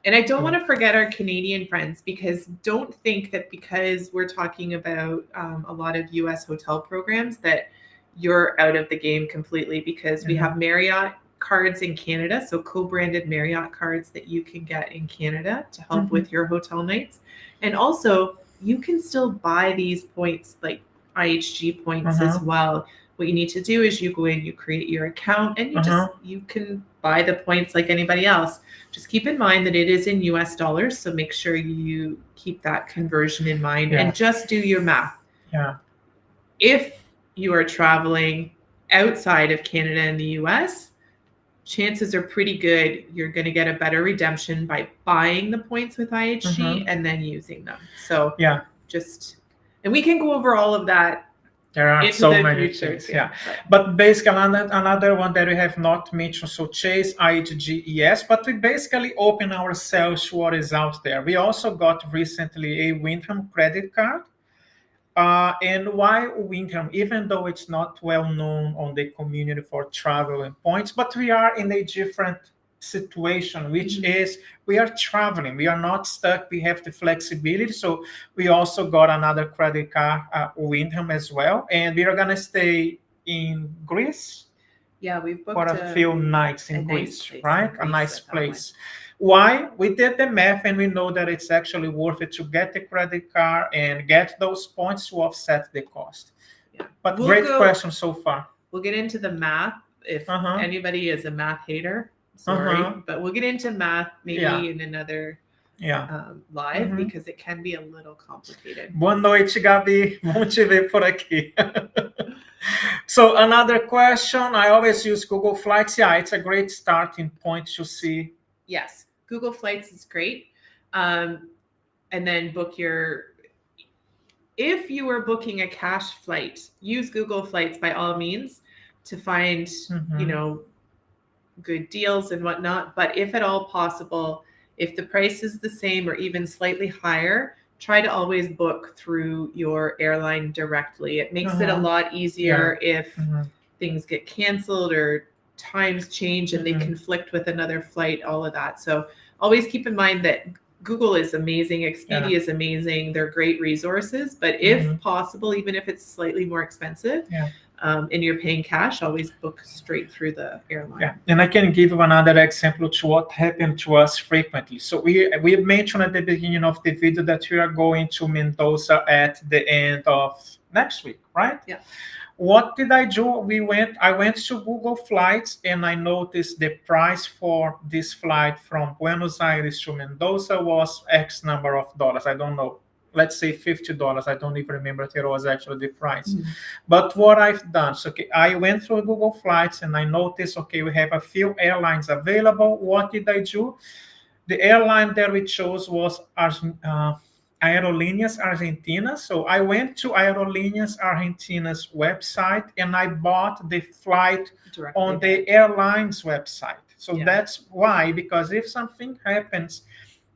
S1: And I don't want to forget our Canadian friends, because don't think that because we're talking about a lot of US hotel programs that you're out of the game completely, because we have Marriott cards in Canada, so co-branded Marriott cards that you can get in Canada to help with your hotel nights. And also, you can still buy these points, like IHG points as well. What you need to do is you go in, you create your account, and you can buy the points like anybody else. Just keep in mind that it is in US dollars, so make sure you keep that conversion in mind and just do your math.
S2: Yeah.
S1: If you are traveling outside of Canada and the US, chances are pretty good you're going to get a better redemption by buying the points with IHG and then using them. So and we can go over all of that.
S2: There are so many things, But basically, another one that we have not mentioned, so Chase, IHG, yes, but we basically open ourselves to what is out there. We also got recently a Wyndham credit card. And why Wyndham, even though it's not well known on the community for travel and points, but we are in a different situation, which is we are traveling, we are not stuck, we have the flexibility. So we also got another credit card, Wyndham as well, and we are gonna stay in Greece.
S1: Yeah, we've booked
S2: for a few nights in Greece, right? A nice place. Why? We did the math and we know that it's actually worth it to get the credit card and get those points to offset the cost. But great question so far.
S1: We'll get into the math if anybody is a math hater. Sorry, but we'll get into math maybe in another live, because it can be a little complicated.
S2: Boa noite, Gabi. Bom te ver por aqui. So another question, I always use Google Flights. Yeah, it's a great starting point to see.
S1: Yes, Google Flights is great. And then book if you are booking a cash flight, use Google Flights by all means to find, good deals and whatnot. But if at all possible, if the price is the same or even slightly higher, try to always book through your airline directly. It makes it a lot easier if things get canceled or times change and they conflict with another flight, all of that. So always keep in mind that Google is amazing, Expedia is amazing, they're great resources, but if possible, even if it's slightly more expensive, and you're paying cash, always book straight through the airline.
S2: Yeah, and I can give you another example to what happened to us frequently. So we mentioned at the beginning of the video that we are going to Mendoza at the end of next week, right?
S1: Yeah.
S2: What did I do? I went to Google Flights and I noticed the price for this flight from Buenos Aires to Mendoza was X number of dollars. I don't know. Let's say $50. I don't even remember if it was actually the price. But what I've done, so I went through Google Flights and I noticed, we have a few airlines available. What did I do? The airline that we chose was Aerolíneas Argentinas. So I went to Aerolíneas Argentinas website and I bought the flight directly on the airline's website. So that's why, because if something happens,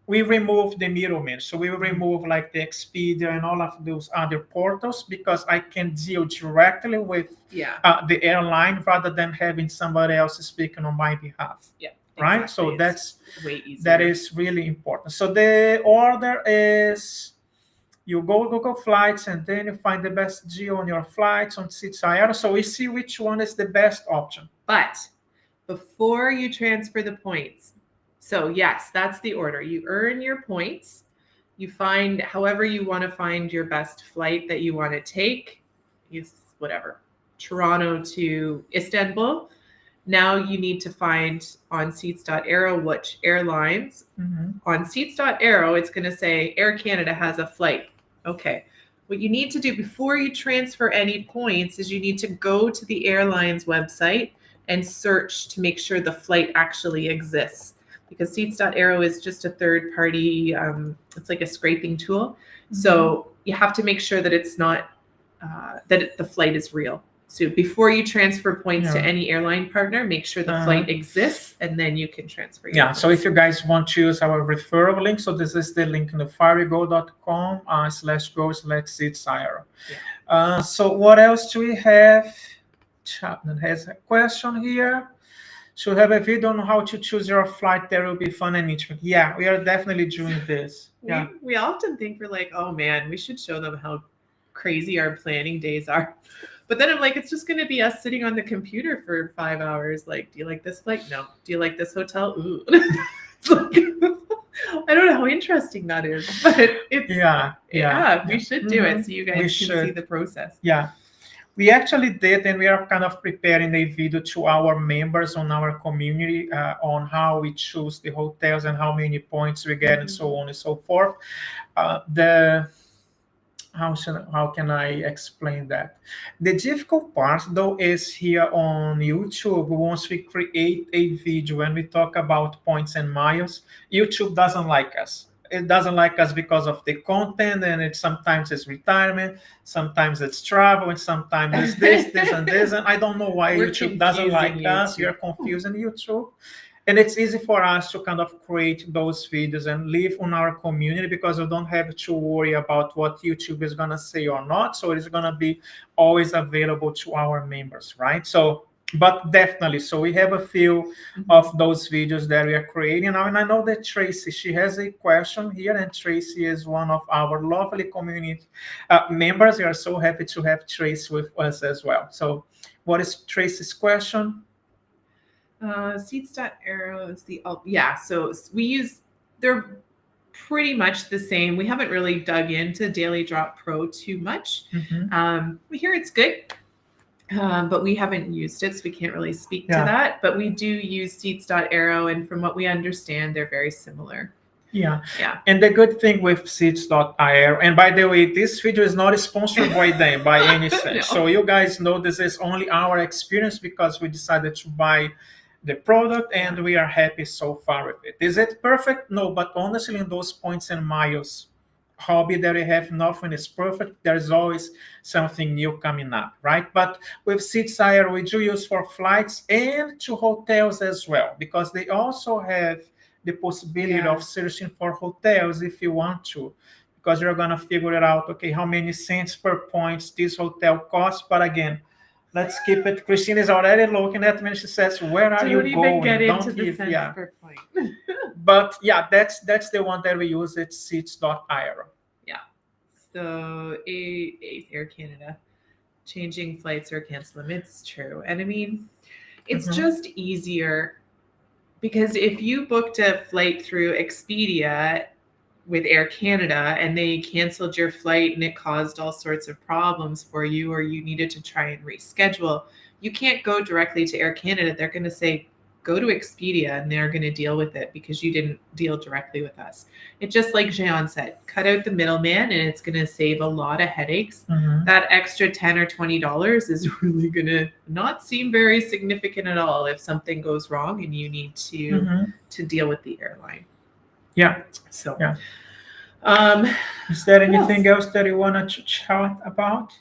S2: we remove the middleman. So we will remove like the Expedia and all of those other portals, because I can deal directly with the airline rather than having somebody else speaking on my behalf.
S1: Yeah.
S2: Right.
S1: Exactly.
S2: So that's
S1: way easier.
S2: That is really important. So the order is you go to Google Flights and then you find the best deal on your flights on Seats Aero. So we see which one is the best option.
S1: But before you transfer the points, so yes, that's the order. You earn your points. You find however you want to find your best flight that you want to take. Use whatever. Toronto to Istanbul. Now you need to find on Seats.aero which airlines. On Seats.aero, it's going to say Air Canada has a flight. Okay. What you need to do before you transfer any points is you need to go to the airline's website and search to make sure the flight actually exists. Because Seats.aero is just a third party, it's like a scraping tool. So you have to make sure that it's not, the flight is real. So before you transfer points to any airline partner, make sure the flight exists, and then you can transfer your points.
S2: So if you guys want to use our referral link, so this is the link in the farigo.com/go/Seats.aero. So what else do we have? Chapman has a question here. should have a video on how to choose your flight that will be fun and interesting. Yeah, we are definitely doing this. Yeah.
S1: We often think we're like, oh man, we should show them how crazy our planning days are. But then I'm like, it's just going to be us sitting on the computer for 5 hours. Like, do you like this flight? No. Do you like this hotel? Ooh. It's like, I don't know how interesting that is, but it's we should do it so you guys can see the process.
S2: Yeah. We actually did, and we are kind of preparing a video to our members on our community on how we choose the hotels and how many points we get and so on and so forth. How can I explain that? The difficult part, though, is here on YouTube. Once we create a video and we talk about points and miles, YouTube doesn't like us. It doesn't like us because of the content, and sometimes it's retirement, sometimes it's travel, and sometimes it's this, and this. And I don't know why YouTube doesn't like us. You're confusing YouTube. And it's easy for us to kind of create those videos and live on our community because we don't have to worry about what YouTube is going to say or not. So it's going to be always available to our members, right? So, but definitely, so we have a few of those videos that we are creating now. And I know that Tracy, she has a question here, and Tracy is one of our lovely community members. We are so happy to have Tracy with us as well. So what is Tracy's question?
S1: Seats.arrow is so they're pretty much the same. We haven't really dug into Daily Drop Pro too much. We hear it's good, but we haven't used it, so we can't really speak to that. But we do use Seats.arrow, and from what we understand, they're very similar.
S2: Yeah. And the good thing with Seats.arrow, and by the way, this video is not sponsored by them by any sense. No. So you guys know this is only our experience because we decided to buy the product and we are happy so far with it. Is it perfect? No, but honestly, in those points and miles hobby that we have, nothing is perfect. There's always something new coming up, right? But with Seats.arrow, we do use for flights and to hotels as well, because they also have the possibility of searching for hotels if you want to, because you're going to figure it out, okay, how many cents per point this hotel costs. But again, let's keep it. Christine is already looking at me and she says, where are you going?
S1: Don't even get into the cents per point.
S2: But yeah, that's the one that we use. It's Seats.arrow.
S1: Yeah. So Air Canada, changing flights or cancel them. It's true. And I mean, it's just easier because if you booked a flight through Expedia with Air Canada and they canceled your flight and it caused all sorts of problems for you, or you needed to try and reschedule, you can't go directly to Air Canada. They're going to say, go to Expedia, and they're going to deal with it because you didn't deal directly with us. It's just like Jean said, cut out the middleman, and it's going to save a lot of headaches. That extra $10 or $20 is really going to not seem very significant at all if something goes wrong and you need to deal with the airline.
S2: Yeah.
S1: So,
S2: is there anything else that you want to chat about?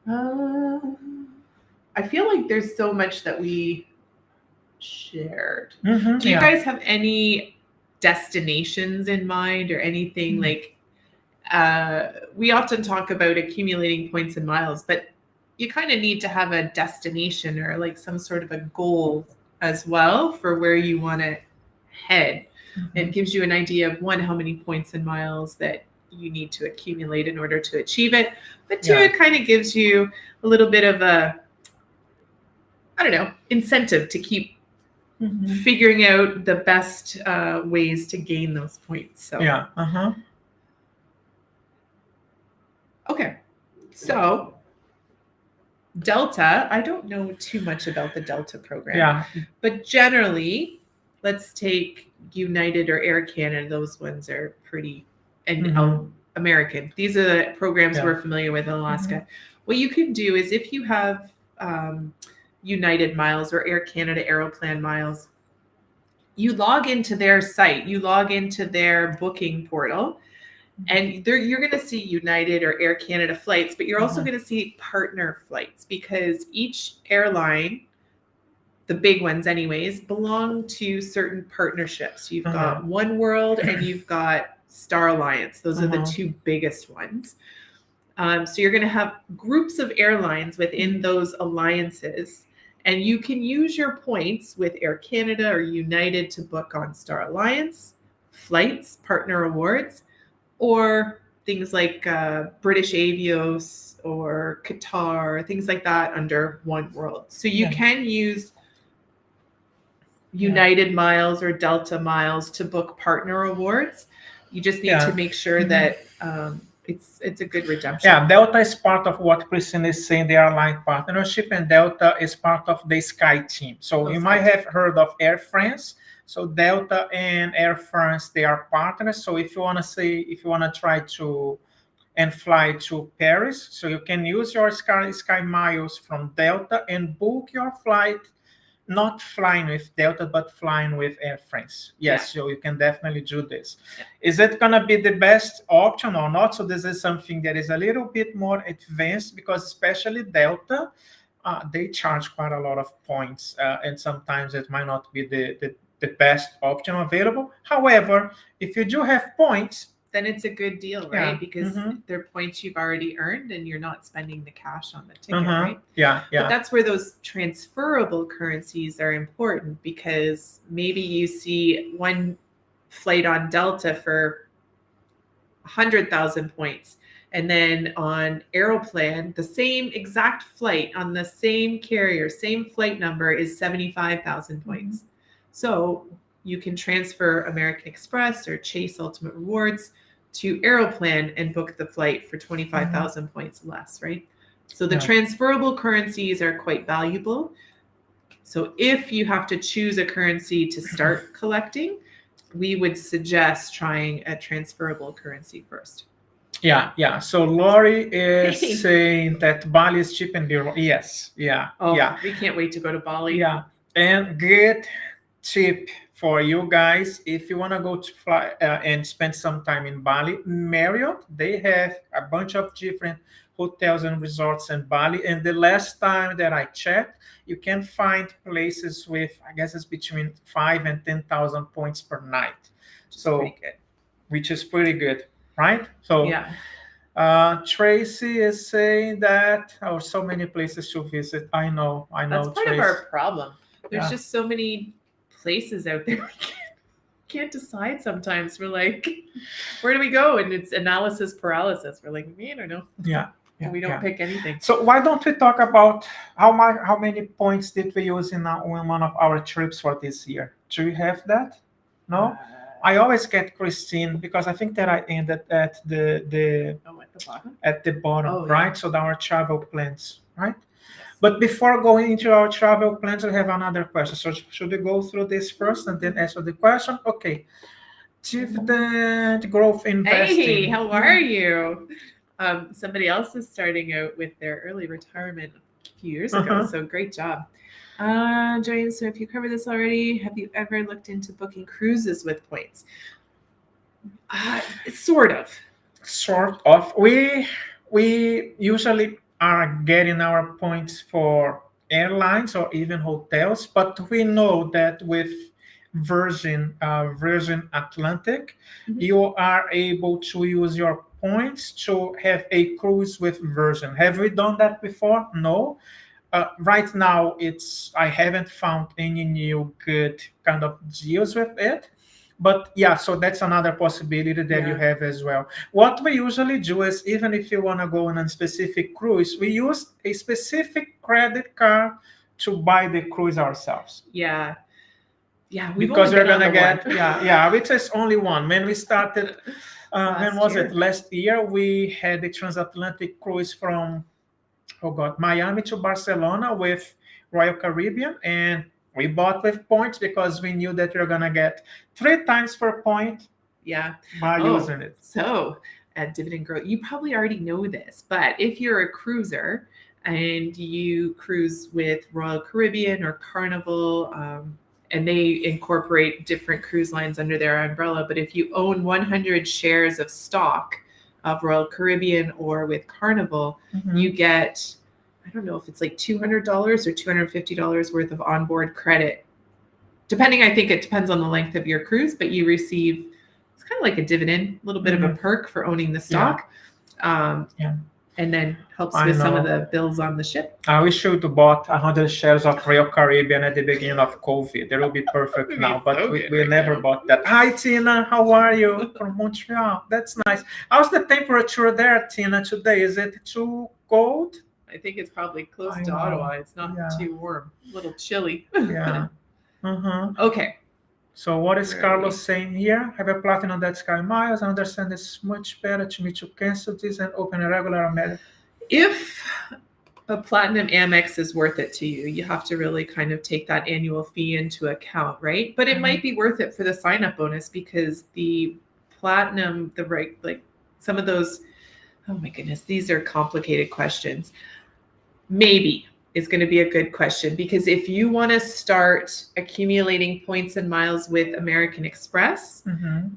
S1: I feel like there's so much that we shared. Do you guys have any destinations in mind or anything like we often talk about accumulating points and miles, but you kind of need to have a destination or like some sort of a goal as well for where you want to head. It gives you an idea of, one, how many points and miles that you need to accumulate in order to achieve it, but two, it kind of gives you a little bit of a, I don't know, incentive to keep figuring out the best ways to gain those points. So okay, so Delta, I don't know too much about the Delta program, but generally, let's take United or Air Canada. Those ones are pretty American. These are the programs we're familiar with in Alaska. What you can do is, if you have United miles or Air Canada Aeroplan miles, you log into their site, you log into their booking portal, and you're going to see United or Air Canada flights, but you're also going to see partner flights, because each airline, the big ones anyways, belong to certain partnerships. You've got One World and you've got Star Alliance. Those are the two biggest ones. So you're going to have groups of airlines within those alliances, And you can use your points with Air Canada or United to book on Star Alliance, flights, partner awards, or things like British Avios or Qatar, things like that under One World. So you can use United miles or Delta miles to book partner awards. You just need to make sure that it's a good redemption.
S2: Yeah, Delta is part of what Christine is saying, the airline partnership, and Delta is part of the Sky team. So you might have heard of Air France. So Delta and Air France, they are partners. So if you want to try to and fly to Paris, so you can use your Sky miles from Delta and book your flight, not flying with Delta, but flying with Air France. Yes, so you can definitely do this. Is it going to be the best option or not? So this is something that is a little bit more advanced, because especially Delta, they charge quite a lot of points, and sometimes it might not be the best option available. However, if you do have points,
S1: then it's a good deal, right? Because they're points you've already earned and you're not spending the cash on the ticket, right?
S2: Yeah.
S1: But that's where those transferable currencies are important, because maybe you see one flight on Delta for 100,000 points, and then on Aeroplan, the same exact flight on the same carrier, same flight number is 75,000 points. So you can transfer American Express or Chase Ultimate Rewards to Aeroplan and book the flight for 25,000 points less, right? So the transferable currencies are quite valuable. So if you have to choose a currency to start collecting, we would suggest trying a transferable currency first.
S2: Yeah. So Lori is saying that Bali is cheap and dear. Yes.
S1: We can't wait to go to Bali.
S2: Yeah. And good tip for you guys, if you want to go to fly and spend some time in Bali, Marriott, they have a bunch of different hotels and resorts in Bali. And the last time that I checked, you can find places with, I guess it's between 5,000 and 10,000 points per night. Which is pretty good, right? So Tracy is saying that so many places to visit. I know.
S1: That's part of our problem. There's just so many places out there. We can't decide sometimes. We're like, where do we go? And it's analysis paralysis. We're like, I don't know. We don't pick anything.
S2: So why don't we talk about how many points did we use in one of our trips for this year? Do you have that? No? I always get Christine, because I think that I ended at the bottom, right? So our travel plans, right? But before going into our travel plans, we have another question. So should we go through this first and then answer the question? Okay. Dividend growth investing.
S1: Hey, how are you? Somebody else is starting out with their early retirement a few years ago. So great job. Joanne, so if you covered this already, have you ever looked into booking cruises with points? Sort of.
S2: We usually are getting our points for airlines or even hotels, but we know that with Virgin Atlantic, you are able to use your points to have a cruise with Virgin. Have we done that before? No. Right now, I haven't found any new good kind of deals with it. But so that's another possibility that you have as well. What we usually do is, even if you want to go on a specific cruise, we use a specific credit card to buy the cruise ourselves.
S1: Yeah,
S2: because we're gonna get which is only one. When we started, when was it? Last year, we had the transatlantic cruise from Miami to Barcelona with Royal Caribbean, and we bought with points because we knew that you're gonna get 3 times per point. By using it.
S1: So at dividend growth, you probably already know this, but if you're a cruiser and you cruise with Royal Caribbean or Carnival, and they incorporate different cruise lines under their umbrella, but if you own 100 shares of stock of Royal Caribbean or with Carnival, you get, I don't know if it's like $200 or $250 worth of onboard credit. Depending, I think it depends on the length of your cruise, but you receive, it's kind of like a dividend, a little bit of a perk for owning the stock. and then helps
S2: I
S1: with some of
S2: know.
S1: the bills on the ship.
S2: I wish you would bought 100 shares of Real Caribbean at the beginning of COVID. That would be perfect
S1: Would be
S2: now, but
S1: so
S2: we
S1: good right
S2: never
S1: now.
S2: bought that. Hi, Tina. How are you? From Montreal. That's nice. How's the temperature there, Tina, today? Is it too cold?
S1: I think it's probably close
S2: I
S1: to
S2: know.
S1: Ottawa. It's not
S2: Yeah.
S1: too warm, a little chilly.
S2: Yeah.
S1: Okay.
S2: So what is
S1: Where are
S2: Carlos
S1: we?
S2: saying here? Have a platinum that Sky Miles. I understand it's much better to me to cancel this and open a regular American.
S1: If a platinum Amex is worth it to you, you have to really kind of take that annual fee into account, right? But it might be worth it for the sign up bonus, because the platinum, the right, like some of those, oh my goodness, these are complicated questions. Maybe is going to be a good question, because if you want to start accumulating points and miles with American Express,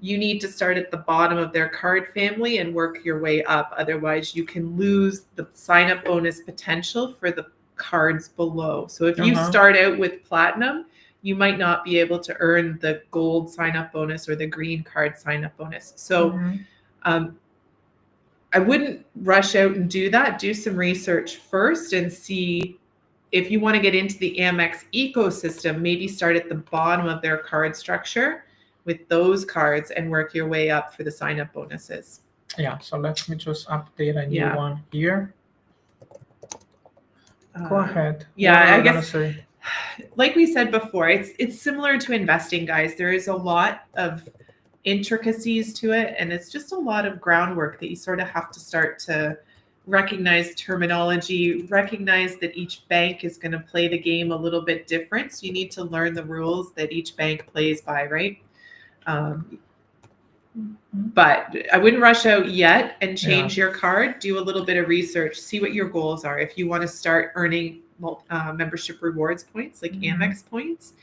S1: you need to start at the bottom of their card family and work your way up. Otherwise, you can lose the sign up bonus potential for the cards below. So if you start out with platinum, you might not be able to earn the gold sign up bonus or the green card sign up bonus. So I wouldn't rush out and do that. Do some research first and see if you want to get into the Amex ecosystem. Maybe start at the bottom of their card structure with those cards and work your way up for the sign-up bonuses.
S2: Yeah, so let me just update a new one here. Go ahead.
S1: Yeah, I guess, like we said before, it's similar to investing, guys. There is a lot of intricacies to it, and it's just a lot of groundwork that you sort of have to start to recognize terminology, recognize that each bank is going to play the game a little bit different. So you need to learn the rules that each bank plays by, right? But I wouldn't rush out yet and change your card. Do a little bit of research, see what your goals are. If you want to start earning membership rewards points, like Amex points,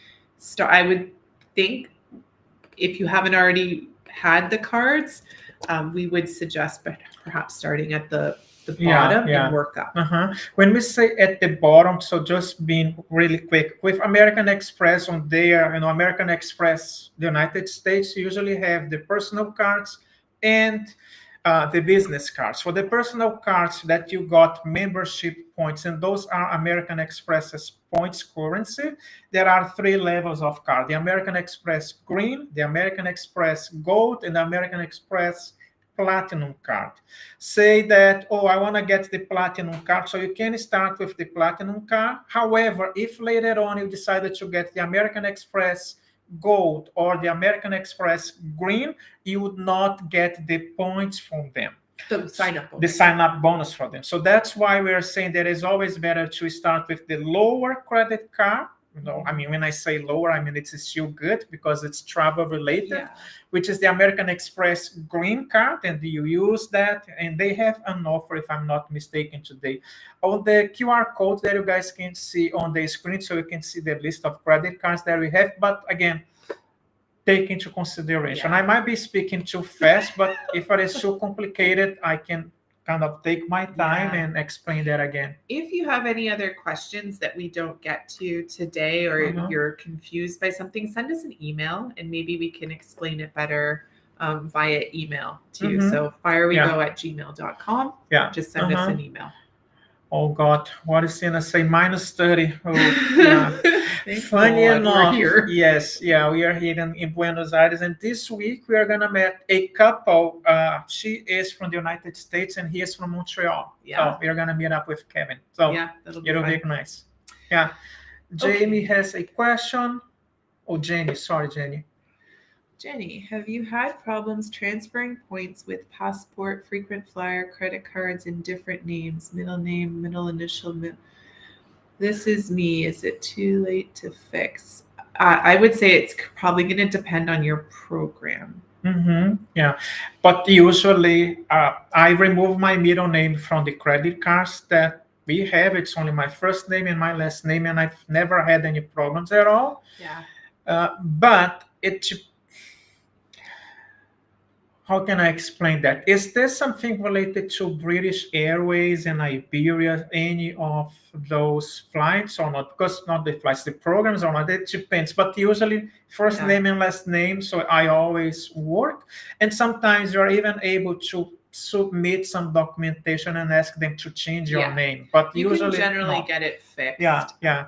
S1: I would think, if you haven't already had the cards, we would suggest perhaps starting at the bottom and work up.
S2: When we say at the bottom, so just being really quick, with American Express on there, American Express, the United States usually have the personal cards and the business cards. For the personal cards that you got membership points, and those are American Express's points currency, there are 3 levels of card: the American Express Green, the American Express Gold, and the American Express Platinum card. Say that, I want to get the Platinum card, so you can start with the Platinum card. However, if later on you decided to get the American Express Gold or the American Express Green, you would not get the points from them.
S1: The sign-up bonus.
S2: The sign-up bonus for them. So that's why we're saying that it's always better to start with the lower credit card. I mean, when I say lower, I mean it's still good because it's travel related, which is the American Express Green card, and you use that, and they have an offer, if I'm not mistaken, today on the QR code that you guys can see on the screen, so you can see the list of credit cards that we have. But again, take into consideration. I might be speaking too fast, but if it is too complicated, I can kind of take my time and explain that again.
S1: If you have any other questions that we don't get to today, or you're confused by something, send us an email and maybe we can explain it better via email too. So firewego@gmail.com. Just send us an email.
S2: Oh God, what is Sienna say? -30. Funny enough, yes, we are here in Buenos Aires, and this week we are gonna meet a couple. She is from the United States and he is from Montreal. So we are gonna meet up with Kevin. So it'll be nice. Jamie has a question. Oh, Jenny, sorry, Jenny.
S1: Jenny, have you had problems transferring points with passport, frequent flyer, credit cards in different names, middle name, middle initial? This is me. Is it too late to fix? I would say it's probably going to depend on your program.
S2: But usually I remove my middle name from the credit cards that we have. It's only my first name and my last name, and I've never had any problems at all. But how can I explain that? Is there something related to British Airways and Iberia, any of those flights or not? Because not the flights, the programs or not, it depends. But usually first name and last name, so I always work. And sometimes you're even able to submit some documentation and ask them to change your name. But
S1: you
S2: usually,
S1: can generally get it fixed.
S2: Yeah.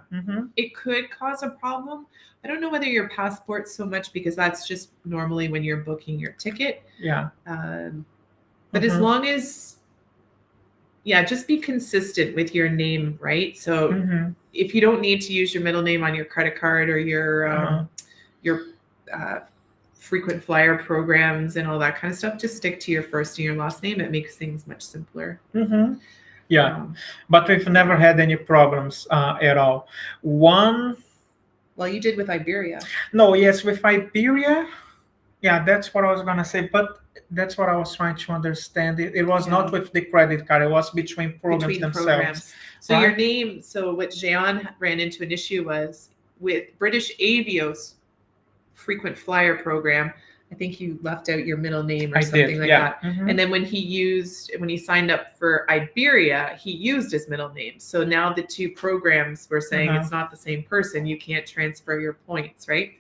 S1: It could cause a problem. I don't know whether your passport so much, because that's just normally when you're booking your ticket.
S2: Yeah.
S1: But as long as, just be consistent with your name, right? So if you don't need to use your middle name on your credit card or your frequent flyer programs and all that kind of stuff, just stick to your first and your last name. It makes things much simpler.
S2: Yeah, but we've never had any problems at all.
S1: Well, you did with Iberia.
S2: No, yes, with Iberia. Yeah, that's what I was gonna say. But that's what I was trying to understand. It was not with the credit card. It was between programs themselves.
S1: So your name. So what Jean ran into an issue was with British Avio's frequent flyer program. I think you left out your middle name or something like that. And then when he signed up for Iberia, he used his middle name. So now the two programs were saying it's not the same person. You can't transfer your points, right?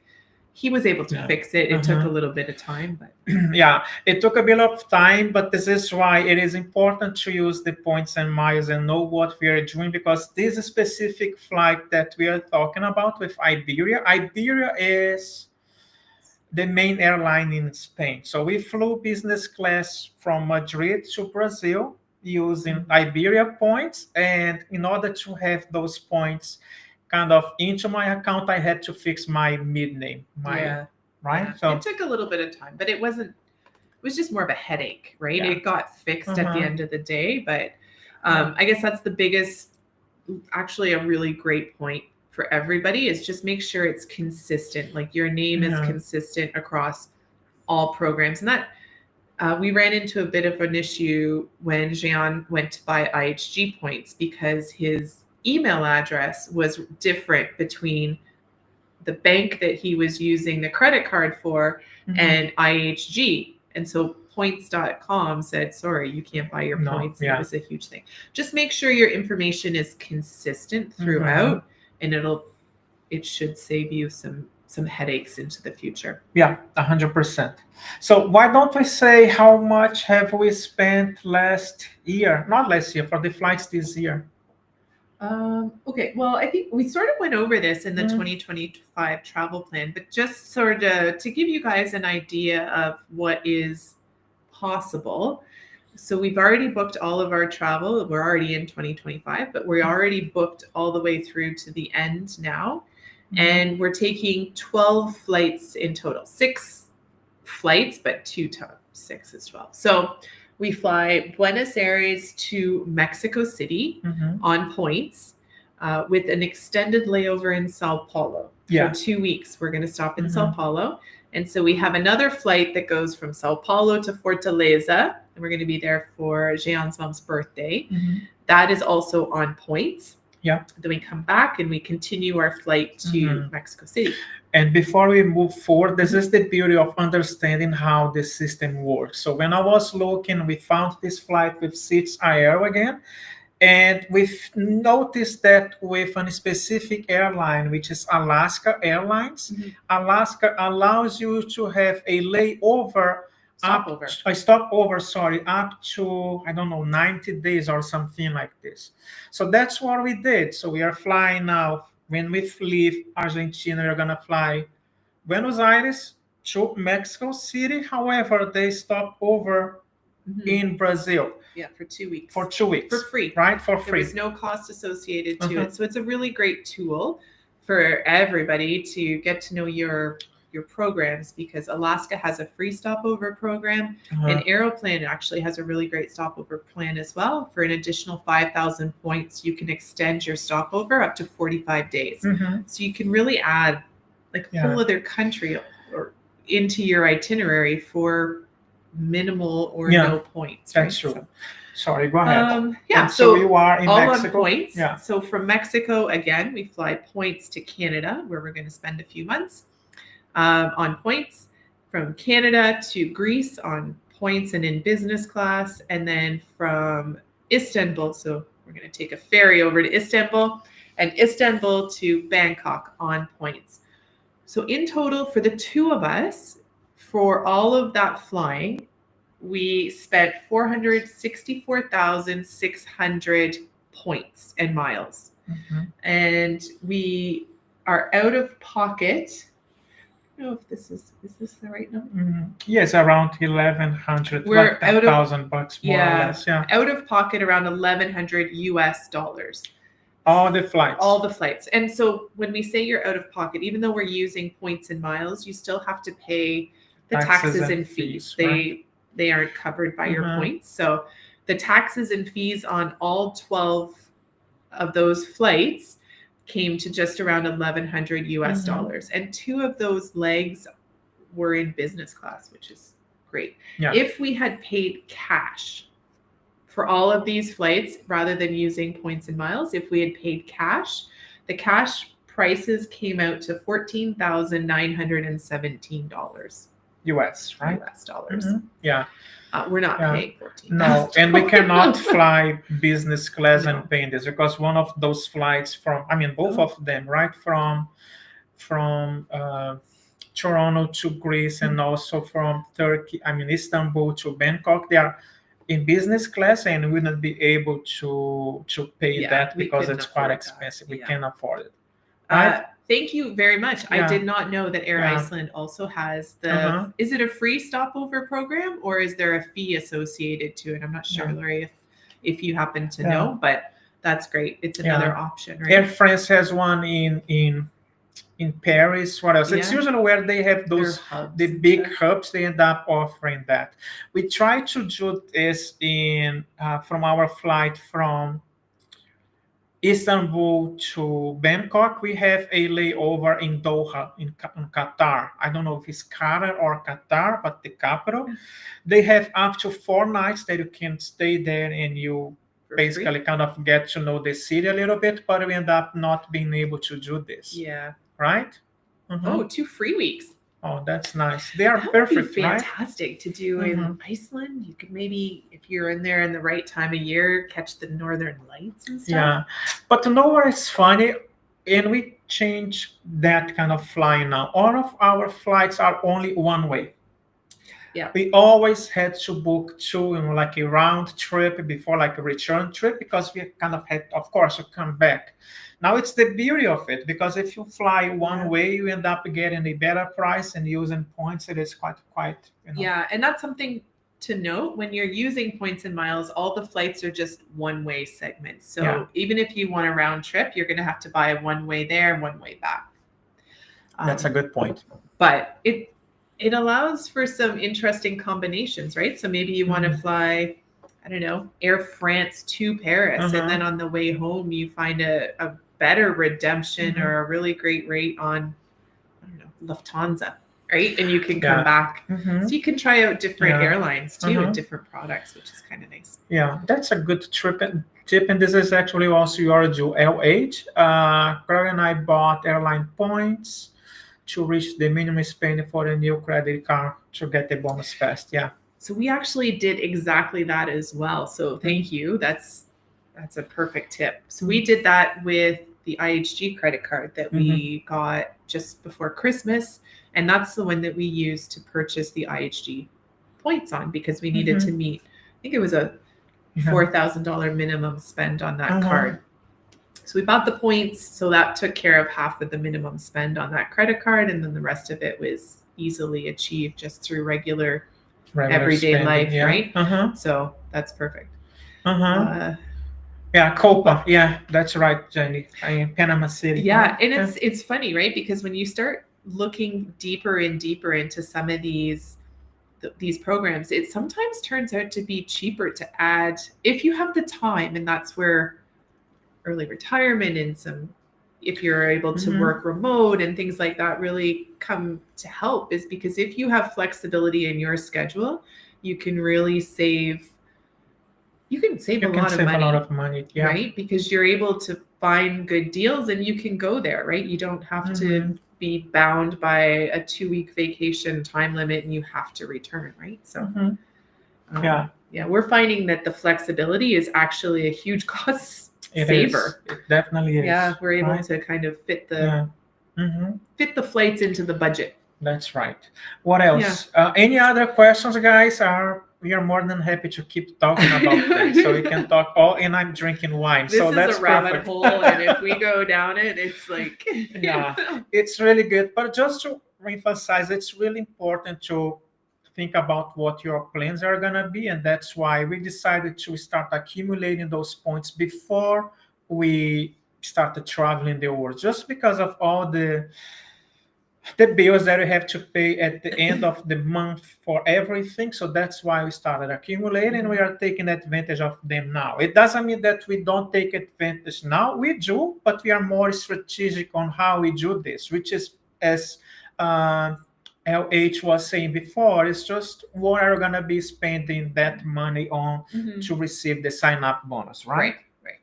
S1: He was able to fix it. It took a little bit of time, but
S2: yeah, it took a bit of time, but this is why it is important to use the points and miles and know what we are doing, because this specific flight that we are talking about with Iberia is the main airline in Spain. So we flew business class from Madrid to Brazil using Iberia points, and in order to have those points kind of into my account, I had to fix my mid-name. Right? Yeah.
S1: So it took a little bit of time, but it was just more of a headache, right? It got fixed at the end of the day, but I guess that's the biggest, actually a really great point for everybody, is just make sure it's consistent. Like your name is consistent across all programs. And that we ran into a bit of an issue when Jean went to buy IHG points, because his email address was different between the bank that he was using the credit card for and IHG. And so points.com said, sorry, you can't buy your points. It was a huge thing. Just make sure your information is consistent throughout, and it should save you some headaches into the future.
S2: Yeah, 100%. So why don't we say how much have we spent not last year, for the flights this year?
S1: Okay, well, I think we sort of went over this in the 2025 travel plan, but just sort of to give you guys an idea of what is possible. So we've already booked all of our travel. We're already in 2025, but we're already booked all the way through to the end now. And we're taking 12 flights in total, 6 flights, but 2 times 6 is 12. So we fly Buenos Aires to Mexico City on points with an extended layover in Sao Paulo. For 2 weeks, we're going to stop in Sao Paulo. And so we have another flight that goes from Sao Paulo to Fortaleza, and we're going to be there for Jean's mom's birthday. That is also on points.
S2: Yeah.
S1: Then we come back and we continue our flight to Mexico City.
S2: And before we move forward, this is the beauty of understanding how the system works. So when I was looking, we found this flight with Seats Aero again. And we've noticed that with a specific airline, which is Alaska Airlines, Alaska allows you to have a stopover, up to, I don't know, 90 days or something like this. So that's what we did. So we are flying now. When we leave Argentina, we're going to fly Buenos Aires to Mexico City. However, they stop over in Brazil.
S1: Yeah, for 2 weeks.
S2: For 2 weeks.
S1: For free.
S2: Right, for free.
S1: There's no cost associated to it. So it's a really great tool for everybody to get to know your programs, because Alaska has a free stopover program, and Aeroplan actually has a really great stopover plan as well. For an additional 5,000 points, you can extend your stopover up to 45 days. So you can really add like a whole other country or into your itinerary for minimal or no points.
S2: That's true. So, sorry, go ahead.
S1: So
S2: you are in
S1: all
S2: Mexico.
S1: On points. So from Mexico, again, we fly points to Canada, where we're going to spend a few months. On points, from Canada to Greece on points and in business class, and then from Istanbul, so we're going to take a ferry over to Istanbul, and Istanbul to Bangkok on points. So in total, for the two of us, for all of that flying, we spent 464,600 points and miles. And we are out of pocket. I don't know if this is the right number?
S2: Yes, around 1,100.
S1: We're
S2: like
S1: out of
S2: $1,000 more or less. Yeah.
S1: Out of pocket around $1,100 US.
S2: All the flights.
S1: All the flights. And so when we say you're out of pocket, even though we're using points and miles, you still have to pay the taxes and fees.
S2: Right?
S1: They aren't covered by your points. So the taxes and fees on all 12 of those flights came to just around $1,100 US. And 2 of those legs were in business class, which is great.
S2: Yeah.
S1: If we had paid cash for all of these flights, rather than using points and miles, if we had paid cash, the cash prices came out to $14,917
S2: US, right?
S1: US dollars.
S2: Yeah.
S1: We're not paying 14.
S2: No, and we cannot fly business class and pay this, because one of those flights both of them, right, from Toronto to Greece and also from Turkey, Istanbul to Bangkok, they are in business class, and we wouldn't be able to pay that because it's quite expensive. We can't afford it. Right?
S1: Thank you very much. I did not know that Air Iceland also has the. Is it a free stopover program, or is there a fee associated to it? I'm not sure, Laurie, if you happen to know, but that's great. It's another option, right?
S2: Air France has one in Paris. What else? It's usually where they have those the big hubs. They end up offering that. We try to do this from our flight from Istanbul to Bangkok. We have a layover in Doha in Qatar. I don't know if it's Qatar or Qatar, but the capital. They have up to 4 nights that you can stay there, and you basically kind of get to know the city a little bit, but we end up not being able to do this.
S1: Yeah.
S2: Right?
S1: Oh, 2 free weeks.
S2: Oh, that's nice. They are
S1: that
S2: perfect,
S1: would be fantastic to do in Iceland. You could maybe, if you're in there in the right time of year, catch the northern lights and stuff.
S2: Yeah, but to know what is funny, and we change that kind of flying now. All of our flights are only one way.
S1: Yeah.
S2: We always had to book 2, like a round trip before, like a return trip, because we kind of had, of course, to come back. Now it's the beauty of it, because if you fly one way, you end up getting a better price and using points. It is quite.
S1: Yeah, and that's something to note. When you're using points and miles, all the flights are just one-way segments. So even if you want a round trip, you're going to have to buy one way there and one way back.
S2: That's a good point.
S1: But it allows for some interesting combinations, right? So maybe you want to fly, I don't know, Air France to Paris, and then on the way home you find a better redemption or a really great rate on, I don't know, Lufthansa, right? And you can come back. So you can try out different airlines too and different products, which is kind of nice.
S2: Yeah, that's a good tip. And this is actually also your due age. Greg and I bought airline points to reach the minimum spending for a new credit card to get the bonus fast. Yeah.
S1: So we actually did exactly that as well. So thank you. That's a perfect tip. So we did that with the IHG credit card that we got just before Christmas. And that's the one that we used to purchase the IHG points on, because we needed to meet, I think it was a $4,000 minimum spend on that card. So we bought the points. So that took care of half of the minimum spend on that credit card. And then the rest of it was easily achieved just through regular everyday spending, life, right? So that's perfect.
S2: Yeah, Copa. Yeah, that's right, Jenny. In Panama City.
S1: Yeah, and it's funny, right? Because when you start looking deeper and deeper into some of these programs, it sometimes turns out to be cheaper to add if you have the time, and that's where early retirement and if you're able to work remote and things like that really come to help, is because if you have flexibility in your schedule, you can really save. You can save a lot of money, right? Because you're able to find good deals and you can go there, right? You don't have to be bound by a 2-week vacation time limit and you have to return, right? So, we're finding that the flexibility is actually a huge cost saver.
S2: It definitely is.
S1: Yeah, we're able to kind of fit the flights into the budget.
S2: That's right. What else? Any other questions, guys? we are more than happy to keep talking about that. So we can talk all, and I'm drinking wine.
S1: This
S2: so
S1: is
S2: that's
S1: a rabbit
S2: perfect.
S1: hole, and if we go down it, it's like
S2: Yeah, it's really good. But just to emphasize, it's really important to think about what your plans are gonna be, and that's why we decided to start accumulating those points before we started traveling the world, just because of all the bills that we have to pay at the end of the month for everything. So that's why we started accumulating, and we are taking advantage of them now. It doesn't mean that we don't take advantage now. We do, but we are more strategic on how we do this, which is, as LH was saying before, it's just what are we going to be spending that money on to receive the sign-up bonus, right?
S1: Right.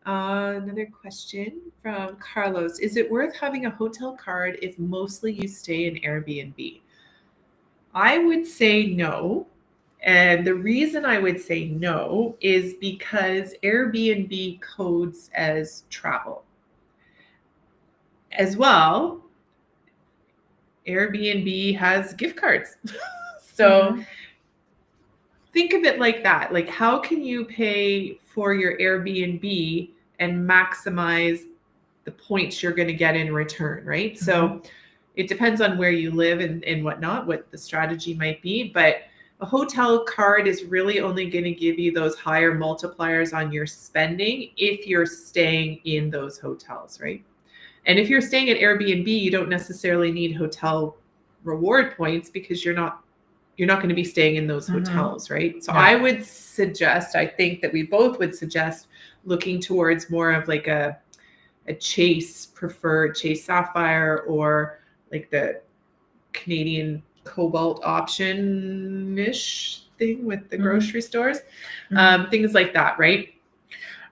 S1: Another question from Carlos. Is it worth having a hotel card if mostly you stay in Airbnb? I would say no. And the reason I would say no is because Airbnb codes as travel. As well, Airbnb has gift cards. So think of it like that. Like, how can you pay for your Airbnb and maximize the points you're going to get in return, right? So it depends on where you live and whatnot, what the strategy might be. But a hotel card is really only going to give you those higher multipliers on your spending if you're staying in those hotels, right? And if you're staying at Airbnb, you don't necessarily need hotel reward points because you're not going to be staying in those hotels, right? So I would suggest, I think that we both would suggest looking towards more of like a Chase preferred, Chase Sapphire, or like the Canadian Cobalt option-ish thing with the grocery stores, things like that, right?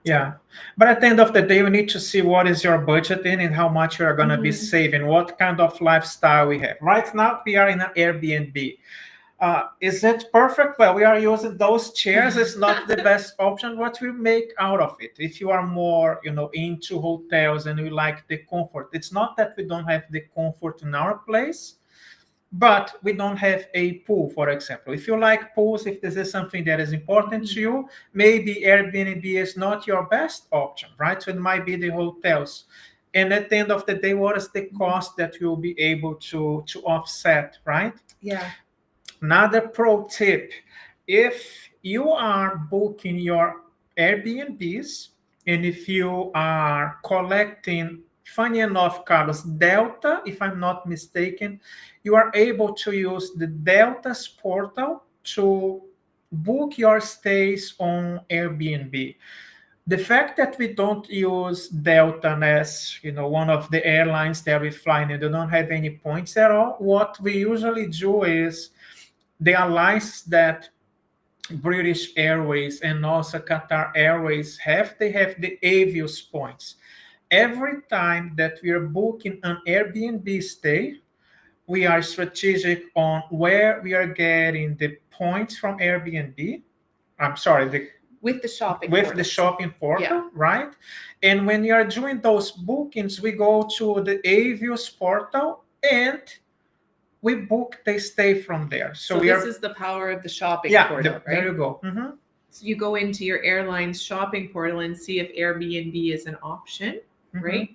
S2: Yeah. But at the end of the day, we need to see what is your budget in and how much you are going to be saving, what kind of lifestyle we have. Right now, we are in an Airbnb. Is it perfect? Well, we are using those chairs. It's not the best option. What we make out of it? If you are more, into hotels and you like the comfort, it's not that we don't have the comfort in our place, but we don't have a pool, for example. If you like pools, if this is something that is important to you, maybe Airbnb is not your best option, right? So it might be the hotels. And at the end of the day, what is the cost that you'll be able to offset, right?
S1: Yeah.
S2: Another pro tip, if you are booking your Airbnbs and if you are collecting, funny enough, Carlos, Delta, if I'm not mistaken, you are able to use the Delta's portal to book your stays on Airbnb. The fact that we don't use Delta as one of the airlines that we fly and they don't have any points at all, what we usually do is the alliance that British Airways and also Qatar Airways have, they have the Avios points. Every time that we are booking an Airbnb stay, we are strategic on where we are getting the points from Airbnb. I'm sorry,
S1: with the shopping
S2: portal, right? And when you are doing those bookings, we go to the Avios portal and we book the stay from there. So
S1: this is the power of the shopping portal, right?
S2: There you go.
S1: So you go into your airline's shopping portal and see if Airbnb is an option, right?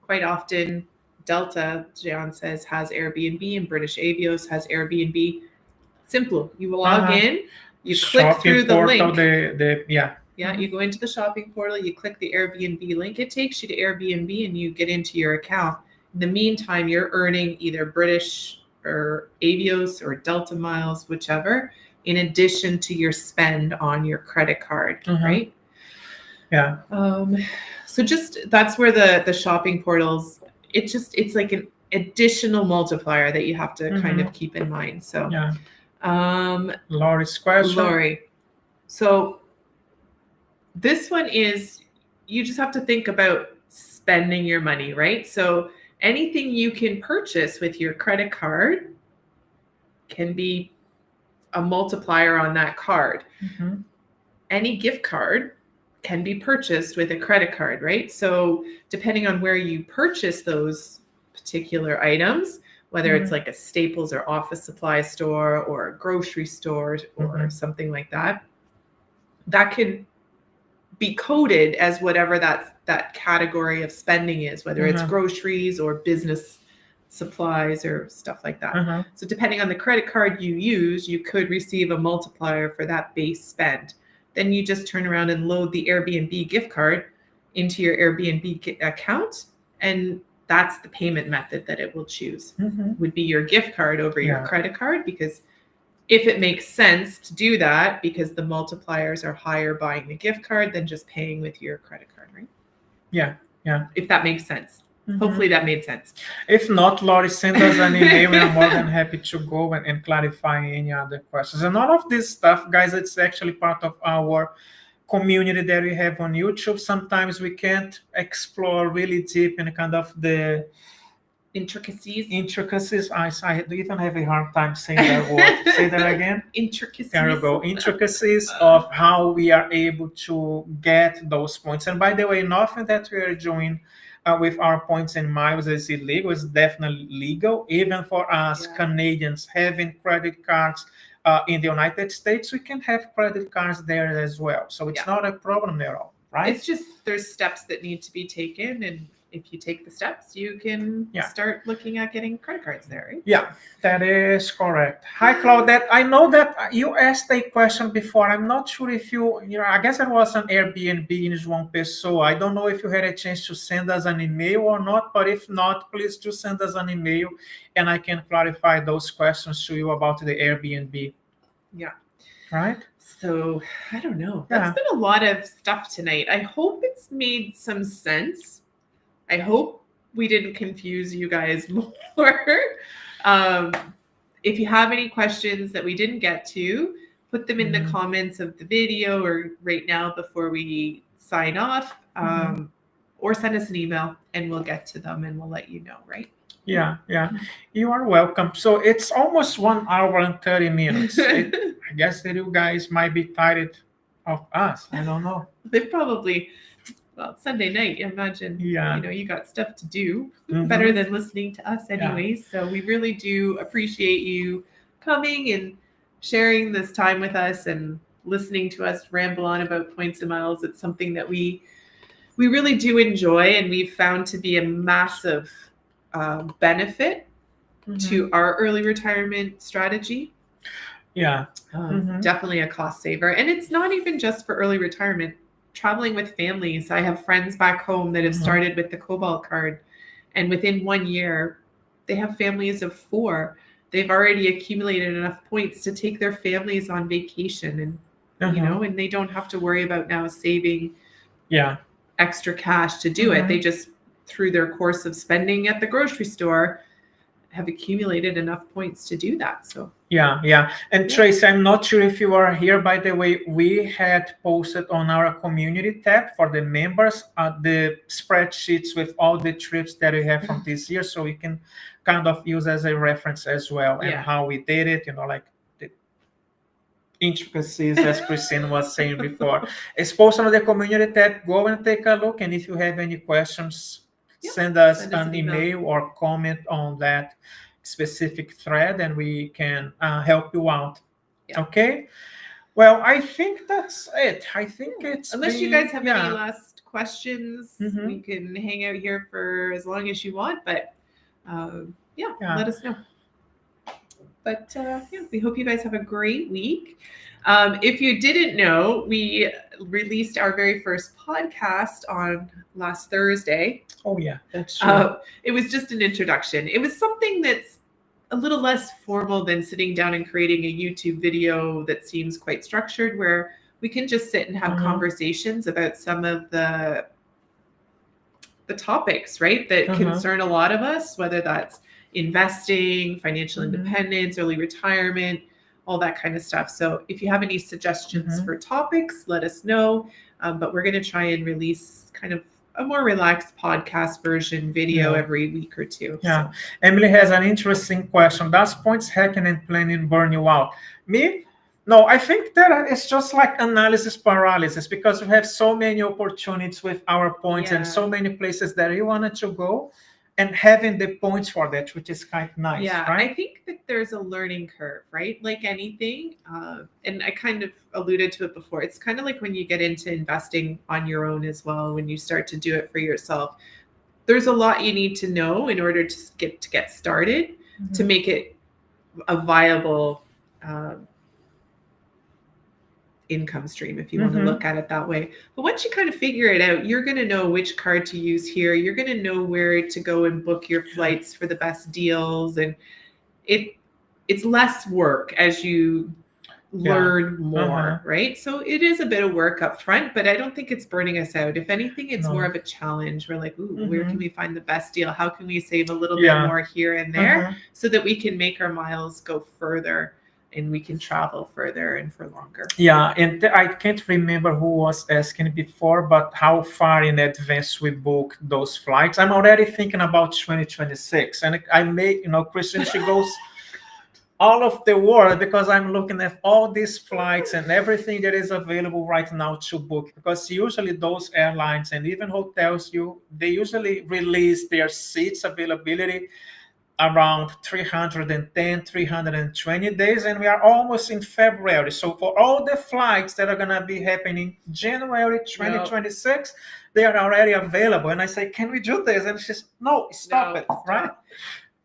S1: Quite often, Delta, John says, has Airbnb, and British Avios has Airbnb. Simple. You log in, you click through the link. You go into the shopping portal, you click the Airbnb link. It takes you to Airbnb and you get into your account. In the meantime, you're earning either British or Avios or Delta miles, whichever, in addition to your spend on your credit card, right?
S2: Yeah.
S1: So just that's where the shopping portals, it's like an additional multiplier that you have to kind of keep in mind. So
S2: Lori's question.
S1: Lori. So this one is, you just have to think about spending your money, right? So anything you can purchase with your credit card can be a multiplier on that card. Any gift card can be purchased with a credit card, right? So depending on where you purchase those particular items whether it's like a Staples or office supply store or a grocery store or something like that, that can be coded as whatever that category of spending is, whether it's groceries or business supplies or stuff like that. So depending on the credit card you use, you could receive a multiplier for that base spend. Then you just turn around and load the Airbnb gift card into your Airbnb account, and that's the payment method that it will choose. Would be your gift card over your credit card, because if it makes sense to do that, because the multipliers are higher buying the gift card than just paying with your credit card, right?
S2: Yeah.
S1: If that makes sense. Hopefully that made sense.
S2: If not, Lori, send us an email. We are more than happy to go and clarify any other questions. And all of this stuff, guys, it's actually part of our community that we have on YouTube. Sometimes we can't explore really deep in kind of the intricacies. I do even have a hard time saying that word. Say that again.
S1: Intricacies.
S2: There we go. Intricacies of how we are able to get those points. And by the way, nothing that we are doing with our points and miles is illegal. It's definitely legal. Even for us Canadians having credit cards in the United States, we can have credit cards there as well. So it's not a problem at all, right?
S1: It's just there's steps that need to be taken, and if you take the steps, you can start looking at getting credit cards there, right?
S2: Yeah, that is correct. Hi, Claudette. I know that you asked a question before. I'm not sure if I guess it was an Airbnb in João Pessoa. I don't know if you had a chance to send us an email or not, but if not, please do send us an email and I can clarify those questions to you about the Airbnb.
S1: Yeah.
S2: Right?
S1: So, I don't know. That's been a lot of stuff tonight. I hope it's made some sense. I hope we didn't confuse you guys more. If you have any questions that we didn't get to, put them in the comments of the video or right now before we sign off, or send us an email and we'll get to them and we'll let you know, right?
S2: Yeah. You are welcome. So it's almost 1 hour and 30 minutes. I guess that you guys might be tired of us. I don't know.
S1: They've probably... Well, it's Sunday night, imagine, you got stuff to do, better than listening to us anyways. So we really do appreciate you coming and sharing this time with us and listening to us ramble on about points and miles. It's something that we really do enjoy, and we've found to be a massive benefit to our early retirement strategy. Definitely a cost saver. And it's not even just for early retirement. Traveling with families. I have friends back home that have started with the Cobalt card, and within 1 year, they have families of 4. They've already accumulated enough points to take their families on vacation, and and they don't have to worry about now saving extra cash to do it. They just, through their course of spending at the grocery store, have accumulated enough points to do that. So and Tracy, I'm not sure if you are here. By the way, we had posted on our community tab for the members the spreadsheets with all the trips that we have from this year, so we can kind of use as a reference as well, and how we did it, like the intricacies, as Christine was saying before. It's posted on the community tab. Go and take a look, and if you have any questions, send us an email or comment on that specific thread, and we can help you out. Okay? Well, I think that's it. I think it's unless you guys have any last questions, we can hang out here for as long as you want, but let us know. But we hope you guys have a great week. If you didn't know, we released our very first podcast on last Thursday.
S2: Oh, yeah, that's true.
S1: It was just an introduction. It was something that's a little less formal than sitting down and creating a YouTube video that seems quite structured, where we can just sit and have conversations about some of the topics, right, that concern a lot of us, whether that's investing, financial independence, early retirement, all that kind of stuff. So if you have any suggestions for topics, let us know. But we're going to try and release kind of a more relaxed podcast version video every week or two.
S2: So. Emily has an interesting question. Does points hacking and planning burn you out? Me? No, I think that it's just like analysis paralysis, because we have so many opportunities with our points and so many places that we wanted to go. and having the points for that, which is kind of nice, right?
S1: I think that there's a learning curve, right? Like anything, and I kind of alluded to it before. It's kind of like when you get into investing on your own as well, when you start to do it for yourself. There's a lot you need to know in order to get started, to make it a viable income stream, if you want to look at it that way. But once you kind of figure it out, you're going to know which card to use here. You're going to know where to go and book your flights for the best deals, and it's less work as you learn more, right? So it is a bit of work up front, but I don't think it's burning us out. If anything, it's more of a challenge. We're like, ooh, where can we find the best deal? How can we save a little bit more here and there so that we can make our miles go further and we can travel further and for longer?
S2: Yeah, and I can't remember who was asking before, but how far in advance we book those flights. I'm already thinking about 2026, and I may, Christian, she goes all of the world because I'm looking at all these flights and everything that is available right now to book, because usually those airlines and even hotels, they usually release their seats availability around 310, 320 days, and we are almost in February. So for all the flights that are going to be happening January 2026, they are already available. And I say, can we do this? And she's, no, stop it, right?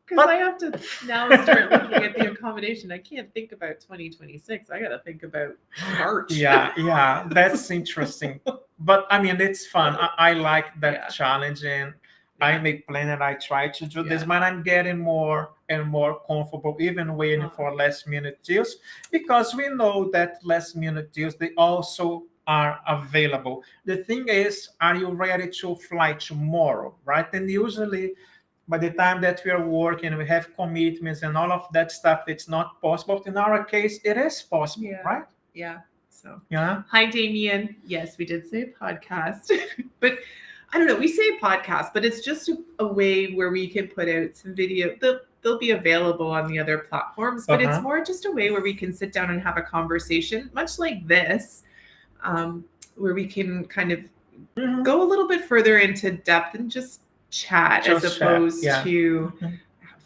S1: Because I have to now start looking at the accommodation. I can't think about 2026. I got to think about March.
S2: Yeah, that's interesting. But I mean, it's fun. I like that challenge, and I make plan and I try to do this, but I'm getting more and more comfortable, even waiting for last minute deals, because we know that last minute deals, they also are available. The thing is, are you ready to fly tomorrow, right? And usually by the time that we are working, we have commitments and all of that stuff, it's not possible. In our case, it is possible, right?
S1: Yeah. So, hi, Damien. Yes, we did say podcast, but I don't know. We say podcast, but it's just a way where we can put out some video. They'll be available on the other platforms, but it's more just a way where we can sit down and have a conversation, much like this, where we can kind of go a little bit further into depth and just chat as opposed to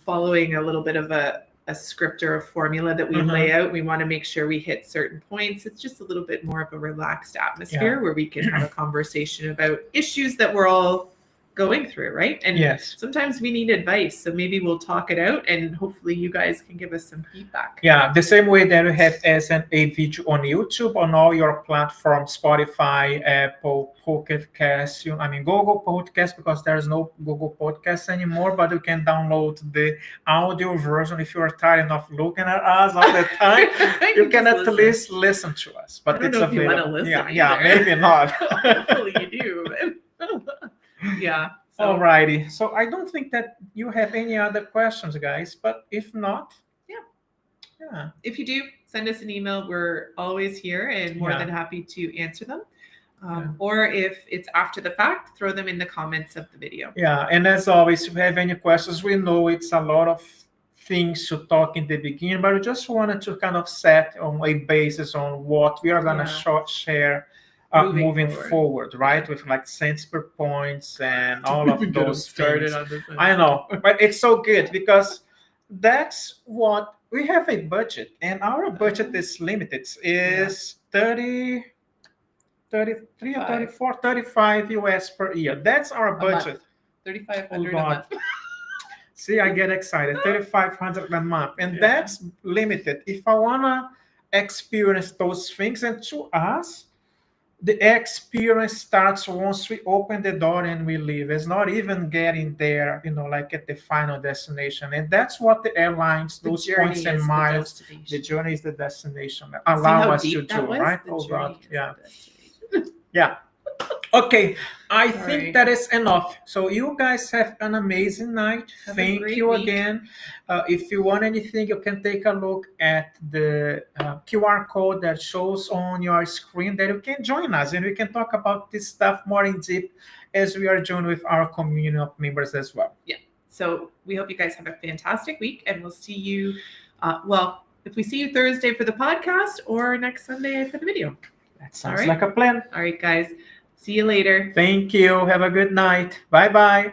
S1: following a little bit of a script or a formula that we lay out. We want to make sure we hit certain points. It's just a little bit more of a relaxed atmosphere where we can have a conversation about issues that we're all going through, right? And sometimes we need advice, so maybe we'll talk it out, and hopefully you guys can give us some feedback.
S2: The same way that we have as a video on YouTube, on all your platforms, Spotify, Apple, Pocket Cast, Google Podcast, because there's no Google Podcast anymore, but you can download the audio version. If you are tired of looking at us all the time, you can at least listen to us. But
S1: I don't know if you want to listen.
S2: Maybe not.
S1: Hopefully you do. So.
S2: Alrighty. So I don't think that you have any other questions, guys. But if not,
S1: if you do, send us an email. We're always here and more than happy to answer them. Or if it's after the fact, throw them in the comments of the video.
S2: And as always, if you have any questions, we know it's a lot of things to talk in the beginning, but we just wanted to kind of set on a basis on what we are going to share. Moving forward, right? With like cents per points and all of those things. I know, but it's so good because that's what we have, a budget, and our budget is limited. Is 33 or 34, 35 US per year. That's our budget.
S1: 3,500 a month.
S2: See, I get excited. 3,500 a month, and that's limited. If I wanna experience those things, and to us, the experience starts once we open the door and we leave. It's not even getting there, like at the final destination. And that's what the airlines, those points and miles, the journey is the destination, allow us to do, right? Oh, God. Yeah. Okay. I think that is enough. So you guys have an amazing night. Thank you again. If you want anything, you can take a look at the QR code that shows on your screen, that you can join us and we can talk about this stuff more in depth as we are joined with our community of members as well.
S1: So we hope you guys have a fantastic week, and we'll see you, if we see you Thursday for the podcast or next Sunday for the video.
S2: That sounds like a plan.
S1: All right, guys. See you later.
S2: Thank you. Have a good night. Bye-bye.